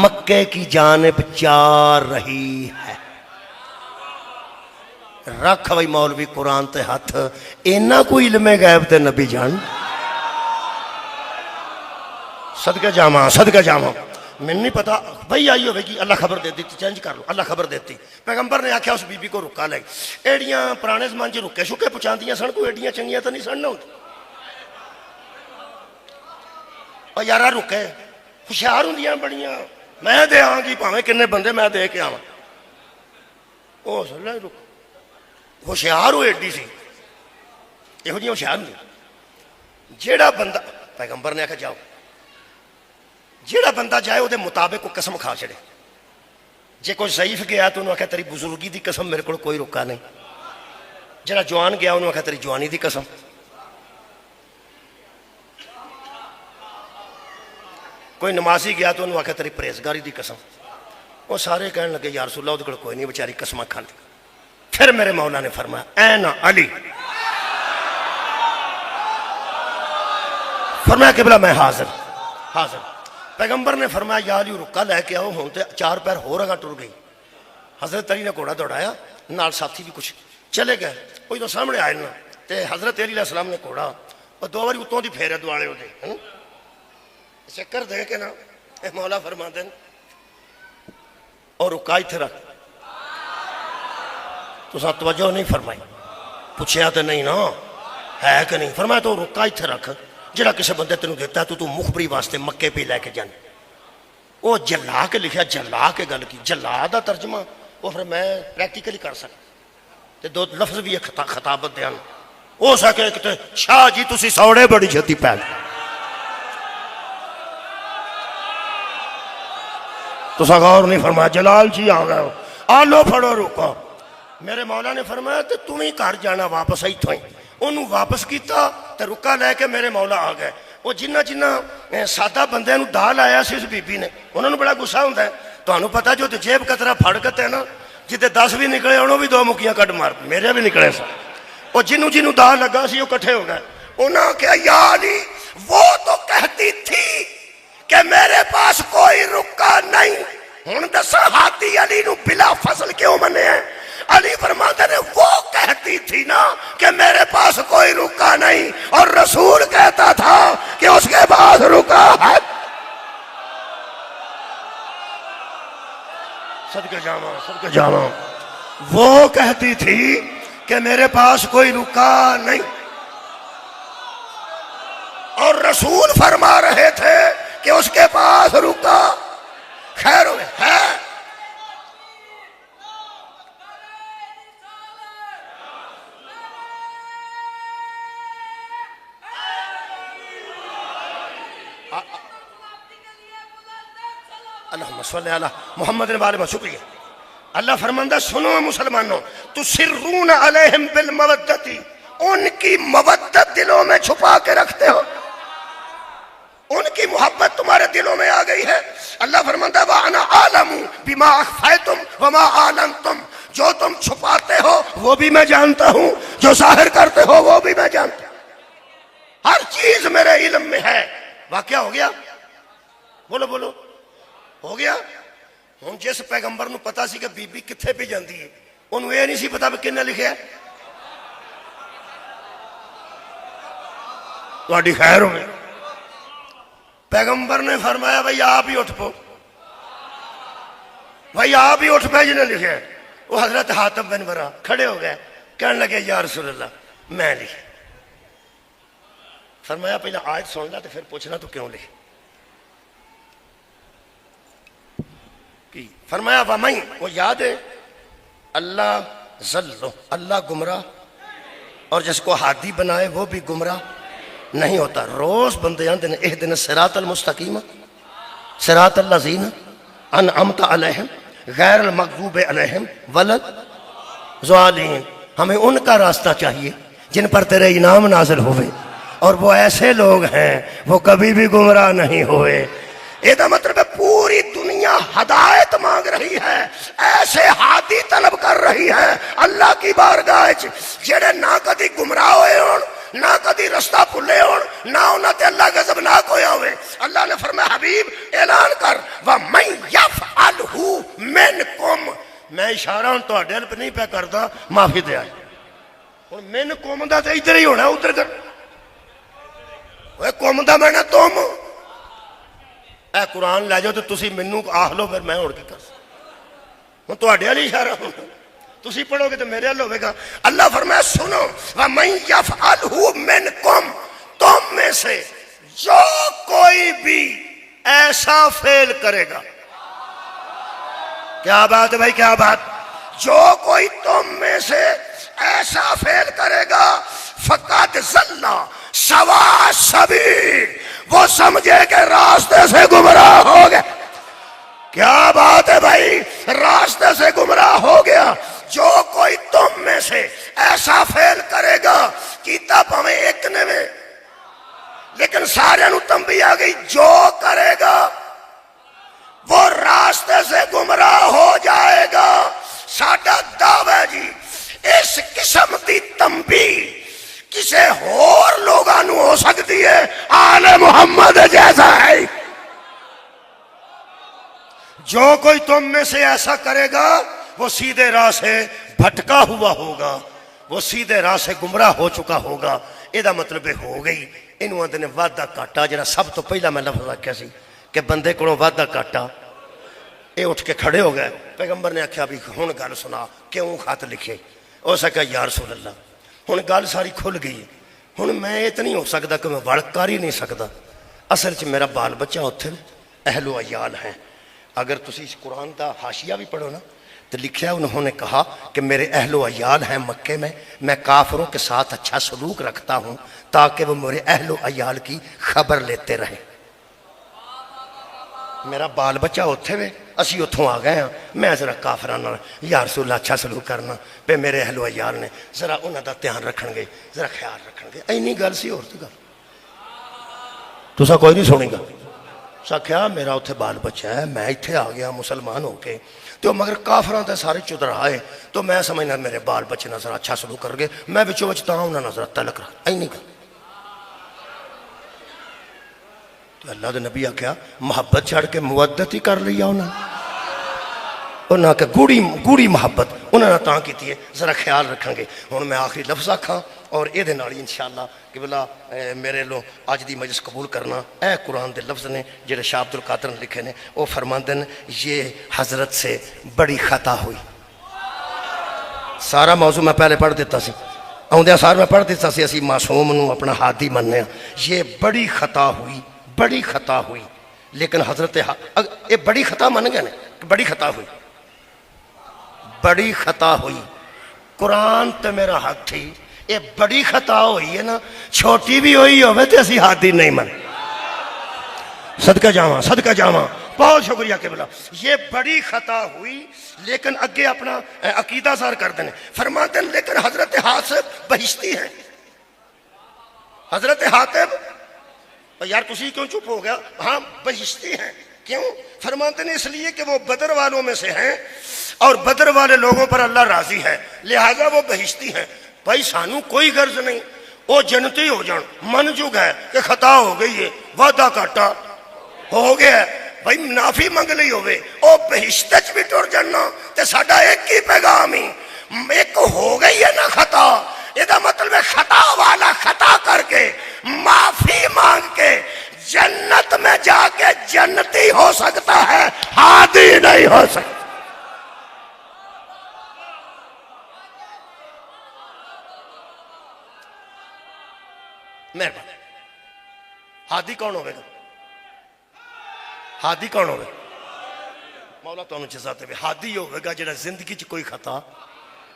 مکے کی جانب جا رہی ہے۔ رکھ بھائی مولوی قرآن تے ہاتھ، اینا کوئی علم غیب تے نبی جان؟ صدقہ جامع صدقہ جامع، میں نہیں پتا بھائی آئی ہوئے گی، اللہ خبر دے دیتی، چینج کر لو، اللہ خبر دیتی۔ پیغمبر نے آکھیا اس بی بی کو رکا لے، ایڑیاں پرانے زمان چ رکے شکے پہنچاندیاں سن، کوئی ایڑیاں چنگیاں تو نہیں سن نہ ہوندی۔ اور یارہ رکے ہوشیار ہوندیاں بڑیاں، میں دے آن گی پاویں کنے بندے میں دے کے آواں، او صلی اللہ رک ہوشیار ہو ایڈی سی، یہو جی ہوشیار نہیں۔ جیڑا بندہ پیغمبر نے آکھا جاؤ، جیڑا بندہ جائے وہ دے مطابق کو قسم کھا چڑے۔ جے کوئی ضعیف گیا تو انہوں نے آکھا تیری بزرگی دی قسم میرے کو کوئی رکا نہیں، جیڑا جوان گیا انہوں نے آکھا تیری جوانی دی قسم، کوئی نمازی گیا تو انہوں نے آکھا تیری پرہیزگاری دی قسم۔ وہ سارے کہنے لگے یا رسول اللہ وہ کوئی نہیں بیچاری قسمہ کھاندی۔ پھر میرے مولا نے فرمایا این علی، فرمایا قبلہ میں حاضر حاضر۔ پیغمبر نے فرمایا یا علی رکا لے کے آؤ، ہوں تے چار پیر ہو رگا ٹر گئی۔ حضرت علی نے گھوڑا دوڑایا، نال ساتھی بھی کچھ چلے گئے، کوئی تو سامنے آئے نا تے حضرت علی علیہ السلام نے گھوڑا اور دو باری اتوں دی پھیرے دوالے ہوتے چکر دے کے نا مولا فرما دیں اور رکا تھے رکھ تو ساتھ توجہ نہیں فرمائی، پوچھیا تو نہیں نا ہے کہ نہیں، فرمایا تو رکا تھے رکھ، جڑا کسی بندے تینوں دیتا ہے تو مخبری واسطے مکے پہ لے کے جانے۔ وہ جلا کے لکھیا، جلا کے گل کی، جلا دا ترجمہ وہ پھر میں پریکٹیکلی کر سکتا تے دو لفظ بھی خطابت دیان ہو سکے ایک تے شاہ جی تسی سوڑے بڑی چھتی پہل تو غور نہیں فرمایا، جلال جی آ گئے آلو پھڑو رکا۔ میرے مولا نے فرمایا تو تم ہی گھر جانا واپس آئی تھوئی، انہوں واپس کیتا تو رکا لے کے میرے مولا آ گئے۔ وہ جنہ سادہ بندے نو دال آیا سی اس بی بی نے، انہوں نے بڑا گسا ہوتا ہے، تو انہوں پتا جو جیب قطرہ پھڑ کتے ہیں نا، جتے 10 بھی نکلے انہوں بھی 2 مکیاں کٹ مار، میرے بھی نکلے سا۔ وہ جنوں دال لگا سی وہ کٹھے ہو گئے، انہوں نے کہا یا علی وہ تو کہتی تھی کہ میرے پاس کوئی رکا نہیں، ہن دسا ہاتھی علی نو بلا فصل کیوں منے ہیں؟ علی فرماتے ہیں وہ کہتی تھی نا کہ میرے پاس کوئی رکا نہیں، اور رسول کہتا تھا کہ اس کے پاس رکا ہے۔ صدقہ جامع صدقہ جامع، وہ کہتی تھی کہ میرے پاس کوئی رکا نہیں، اور اور رسول فرما رہے تھے کہ اس کے پاس رکا خیر ہے. اللہم صلی علی محمد والے میں شکریہ. اللہ فرماندہ سنو مسلمانوں، تسرون علیہم بالمودتی، ان کی مودت دلوں میں چھپا کے رکھتے ہو، ان کی محبت تمہارے دلوں میں آ گئی ہے. اللہ فرماتا ہے وَأَنَا أَعْلَمُ بِمَا أَخْفَيْتُمْ وَمَا أَعْلَنْتُمْ، جو تم چھپاتے ہو وہ بھی میں جانتا ہوں، جو ظاہر کرتے ہو وہ بھی میں جانتا ہوں. ہر چیز میرے علم میں ہے. واقعہ ہو گیا؟ بولو بولو، ہو گیا؟ ہوں جس پیغمبر نو پتا سی کہ بی بی کتھے پہ جاندی ہے، انہوں یہ نہیں سی پتا کہ کنے لکھیا ہے. تہاڈی خیر ہوئے. پیغمبر نے فرمایا بھائی آپ ہی اٹھ پو، بھائی آپ ہی اٹھ پہ جنہیں لکھے. وہ حضرت حاتم بن برا کھڑے ہو گئے، کہنے لگے یا رسول اللہ میں لکھے. فرمایا پہلے آیت سن لا تو پھر پوچھنا تو کیوں لکھے. فرمایا وَمَن، وہ یاد ہے اللہ ضلو، اللہ گمراہ، اور جس کو ہادی بنائے وہ بھی گمراہ نہیں ہوتا. روز بندیاں دن اہدنا الصراط المستقیم صراط الذین انعمت علیہم غیر المغضوب علیہم ولا الضالین. ہمیں ان کا راستہ چاہیے جن پر تیرے انعام نازل ہوئے، اور وہ ایسے لوگ ہیں وہ کبھی بھی گمراہ نہیں ہوئے. یہ مطلب ہے پوری دنیا ہدایت مانگ رہی ہے، ایسے ہادی طلب کر رہی ہے اللہ کی بارگاہ جڑے نہ کدی گمراہ ہوئے ہون، نہ کدی رستہ بھولے ہون، نہ انہاں تے اللہ غضبناک ہویا ہوئے. اللہ نے فرمایا حبیب اعلان کر وَمَن يَفْعَلْهُ مِنْكُمْ. میں اشارہ ہوں تو اڈیل پہ نہیں پہ کردا، معافی دے آئے. اور من قوم دا تے ادھر ہی ہونا، ادھر کر وہ قوم دا میں نہ تم. اے قرآن لے جاؤ تو تسی منو آہ لو، پھر میں اڑ کے کر ہوں تو اڈیل ہی اشارہ ہوں. تسی پڑھو گے تو میرے حل ہوئے گا. اللہ فرمایا سنو وَمَن يَفْعَلْهُ مِنْكُمْ، تم میں سے جو کوئی بھی ایسا فعل کرے گا. کیا بات ہے بھائی، کیا بات. جو کوئی تم میں سے ایسا فعل کرے گا فَقَدْ ضَلَّ سَوَاءَ السَّبِيلِ، وہ سمجھے کہ راستے سے گمراہ ہو گئے. کیا بات ہے بھائی، راستے سے گمراہ ہو گیا. جو کوئی تم میں سے ایسا فعل کرے گا، کتاب ہمیں ایک نے میں لیکن سارے نو تنبیہ آ گئی، جو کرے گا وہ راستے سے گمراہ ہو جائے گا. ساڈا دعویٰ جی اس قسم کی تنبیہ کسے اور لوگاں نو ہو سکتی ہے، آل محمد جیسا ہے. جو کوئی تم میں سے ایسا کرے گا وہ سیدھے راہ سے بھٹکا ہوا ہوگا، وہ سیدھے راہ سے گمراہ ہو چکا ہوگا. یہ مطلب ہو گئی انہوں آدھے نے وعدہ کاٹا. جنہا سب تو پہلا میں لفظ رکھا سی کہ بندے کو وعدہ کاٹا. یہ اٹھ کے کھڑے ہو گئے. پیغمبر نے آکھیا بھی ہن گل سنا، کیوں خط لکھے؟ اس نے کہا یا رسول اللہ ہن گل ساری کھل گئی، ہن میں یہ تو نہیں ہو سکتا کہ میں وڑ کر ہی نہیں سکتا. اصل چ میرا بال بچہ اتھے اہل و عیال ہیں. اگر تسی اس قرآن دا حاشیہ بھی پڑھو نا تو لکھا انہوں نے کہا کہ میرے اہل و عیال ہیں مکے میں کافروں کے ساتھ اچھا سلوک رکھتا ہوں تاکہ وہ میرے اہل و عیال کی خبر لیتے رہیں. میرا بال بچہ اتھے وے، اسی اتھوں آ گئے ہیں، میں ذرا کافرانہ یا رسول اللہ اچھا سلوک کرنا پہ میرے اہل و عیال نے ذرا انہوں دا دھیان رکھن گے، ذرا خیال رکھن گے. اینی گل سی اور تو گل تسا کوئی نہیں سنی گا. سکھیا میرا اتھے بال بچہ ہے، میں اتھے آ گیا مسلمان ہو کے، تو مگر کافران تے سارے چدر آئے تو میں سمجھنا میرے بال بچے نظر اچھا سلوک کر گئے، میں بچوں بچتا ہوں انہوں نظر تلک رہا. اینی گل. تو اللہ دے نبی آکھیا محبت چھڑ کے مودت ہی کر لیا انہاں کہ گوڑی محبت انہوں نے تاں کیتی ہے، ذرا خیال رکھیں گے. ہن میں آخری لفظ آکھاں اور یہ نالی انشاءاللہ کہ بلا میرے لو آج دی مجلس قبول کرنا. اے قرآن دے لفظ نے جڑے شاہ عبد القادر نے لکھے نے، وہ فرماندے ہیں یہ حضرت سے بڑی خطا ہوئی. سارا موضوع میں پہلے پڑھ دیتا سی. آدھا سار میں پڑھ دیتا سی اسی معصوم نو اپنا ہادی مننے، یہ بڑی خطا ہوئی، بڑی خطا ہوئی، لیکن حضرت یہ بڑی خطا من گئے نا، بڑی خطا ہوئی، بڑی خطا ہوئی، قرآن تے میرا حق تھی، یہ بڑی خطا ہوئی ہے نا، چھوٹی بھی ہوئی ہوئے تے اسی ہادی نہیں من، صدقہ جاواں، صدقہ جاواں، بہت شکریہ قبلہ، یہ بڑی خطا ہوئی، لیکن اگے اپنا عقیدہ ظاہر کر دینے، فرماتے ہیں لیکن حضرت حاتب بہشتی ہیں، حضرت حاتب یار تسی کیوں چپ ہو گیا؟ ہاں بہشتی ہیں، کیوں؟ فرماتے ہیں اس لیے کہ وہ بدر والوں میں سے ہیں اور بدر والے لوگوں پر اللہ راضی ہے، لہٰذا وہ بہشتی ہیں۔ بھائی سانو کوئی غرض نہیں، وہ جنتی ہو جان، من جگ ہے کہ خطا ہو گئی ہے، وعدہ کاٹا ہو گیا ہے، بھائی منافی منگ لی ہوئے، او بہشتچ بھی ٹر جانا تے ساڈا ایک ہی پیغام ہی، ایک ہو گئی ہے نا خطا، یہ مطلب ہے خطا والا خطا کر کے معافی مانگ کے جنت میں جا کے جنتی ہو سکتا ہے، ہادی نہیں ہو سکتا۔ مہربانی، ہادی کون ہوئے گا؟ ہادی کون ہوئے؟ مولا تو انہوں جزا دے، ہادی ہوئے گا جڑا زندگی چ کوئی خطا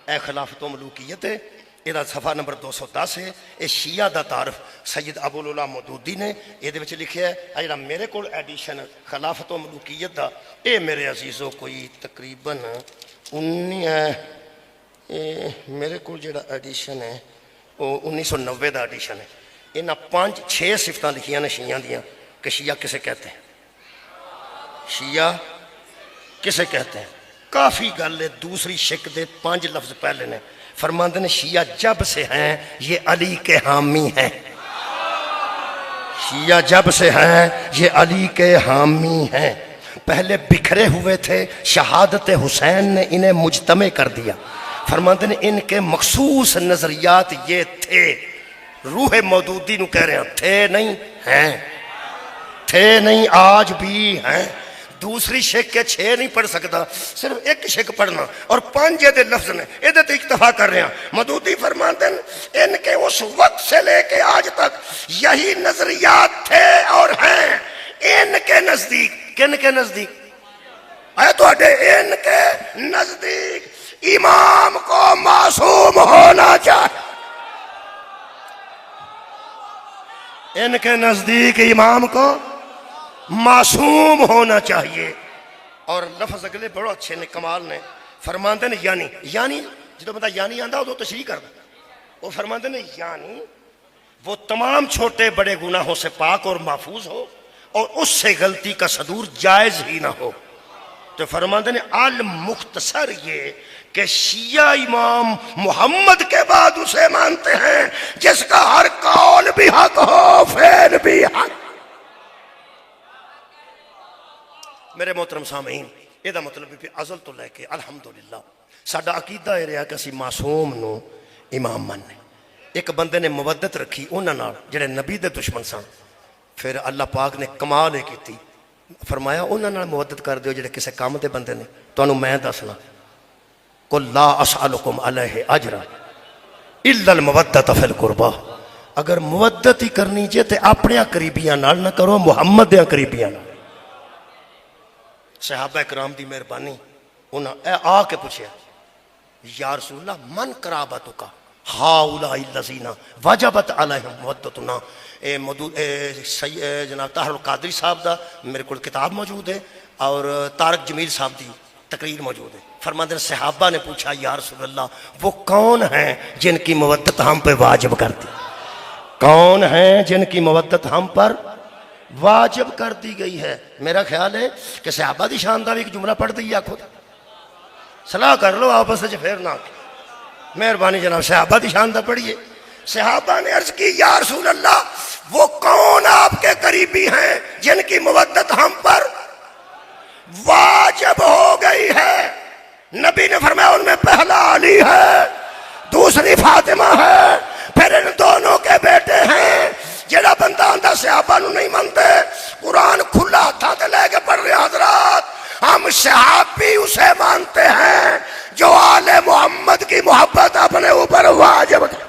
اے خلافت و ملوکیت ہے۔ یہ صفحہ نمبر 210 ہے، یہ شیعہ دا تعارف سید ابو العلا مودودی نے یہ دے وچ لکھیا ہے۔ جڑا میرے کول ایڈیشن خلافت و ملوکیت دا، اے میرے عزیزو کوئی تقریباً 19 میرے کول جڑا ایڈیشن ہے وہ 1990 دا ایڈیشن ہے۔ انہاں 5-6 صفتاں لکھیاں نے شیعہ دیاں کہ شیعہ کسے کہتے ہیں، شیعہ کسے کہتے ہیں، کافی گل ہے، دوسری شک دے 5 لفظ پہلے نے، فرماندے نے شیعہ جب سے ہیں یہ علی کے حامی ہیں، شیعہ جب سے ہیں یہ علی کے حامی ہیں، پہلے بکھرے ہوئے تھے، شہادت حسین نے انہیں مجتمع کر دیا، فرماندے نے ان کے مخصوص نظریات یہ تھے، روح مودودی نو کہہ رہے ہیں تھے نہیں ہیں، تھے نہیں آج بھی ہیں۔ دوسری شک کے 6 نہیں پڑھ سکتا، صرف ایک شک پڑھنا، اور 5 دے لفظ نے یہ تے اکتفا کر رہے ہیں۔ مودودی فرماتے ہیں ان کے اس وقت سے لے کے آج تک یہی نظریات تھے اور ہیں ان کے نزدیک، کن کے نزدیک؟ اے تو اڈے ان کے نزدیک امام کو معصوم ہونا چاہیے، ان کے نزدیک امام کو معصوم ہونا چاہیے۔ اور لفظ اگلے بڑو اچھے نے، کمال نے، فرماندے نے یعنی جدو بندہ یعنی آندا وہ تشریح کر دے، وہ فرماندے نے یعنی وہ تمام چھوٹے بڑے گناہوں سے پاک اور محفوظ ہو اور اس سے غلطی کا صدور جائز ہی نہ ہو۔ تو فرماندے نے المختصر یہ کہ شیعہ امام محمد کے بعد اسے مانتے ہیں جس کا ہر قول بھی حق ہو، فعل بھی حق۔ میرے محترم سامعین، یہ دا مطلب بھی ازل تو لے کے الحمدللہ ساڈا عقیدہ یہ رہا کہ اسی معصوم نو امام ماننے۔ ایک بندے نے مودت رکھی انہاں نال جڑے نبی دے دشمن سن، پھر اللہ پاک نے کمال ہی کیتی، فرمایا انہاں نال مودت کر دیو جڑے کسے کام دے بندے نے، تانوں میں دسنا قل لا اسألکم علیہ اجرا الا المودۃ فی القربہ، اگر مودت ہی کرنی چاہے تے اپنے قریبیاں نال نہ کرو، محمد دے قریبیاں نال۔ صحابہ کرام دی مہربانی، انہاں اے آ کے پوچھیا یا رسول اللہ من قرابتک ہؤلاء الذین وجبت علیہم مودتنا۔ جناب طاہر القادری صاحب دا میرے کو کتاب موجود ہے اور طارق جمیل صاحب دی تقریر موجود ہے۔ فرماتے ہیں صحابہ نے پوچھا یا رسول اللہ وہ کون ہیں جن کی مودت ہم پہ واجب کر دی، کون ہیں جن کی مودت ہم پر واجب کر دی گئی ہے؟ میرا خیال ہے کہ صحابہ دی شان دا بھی ایک جملہ پڑھ دیا خود، صلاح کر لو آپس سے پھر نہ، مہربانی جناب صحابہ دی شان دا پڑھیے۔ صحابہ نے عرض کی یا رسول اللہ وہ کون آپ کے قریبی ہیں جن کی مودت ہم پر واجب ہو گئی ہے؟ نبی نے فرمایا ان میں پہلا علی ہے، دوسری فاطمہ ہے، پھر ان دونوں کے بیٹے ہیں۔ جڑا بندہ آندا صحابہ نو نہیں مانتے، قرآن کھلا ہاتھاں تے لے کے پڑھ رہے حضرات، ہم صحابی اسے مانتے ہیں جو آل محمد کی محبت اپنے اوپر واجب ہے۔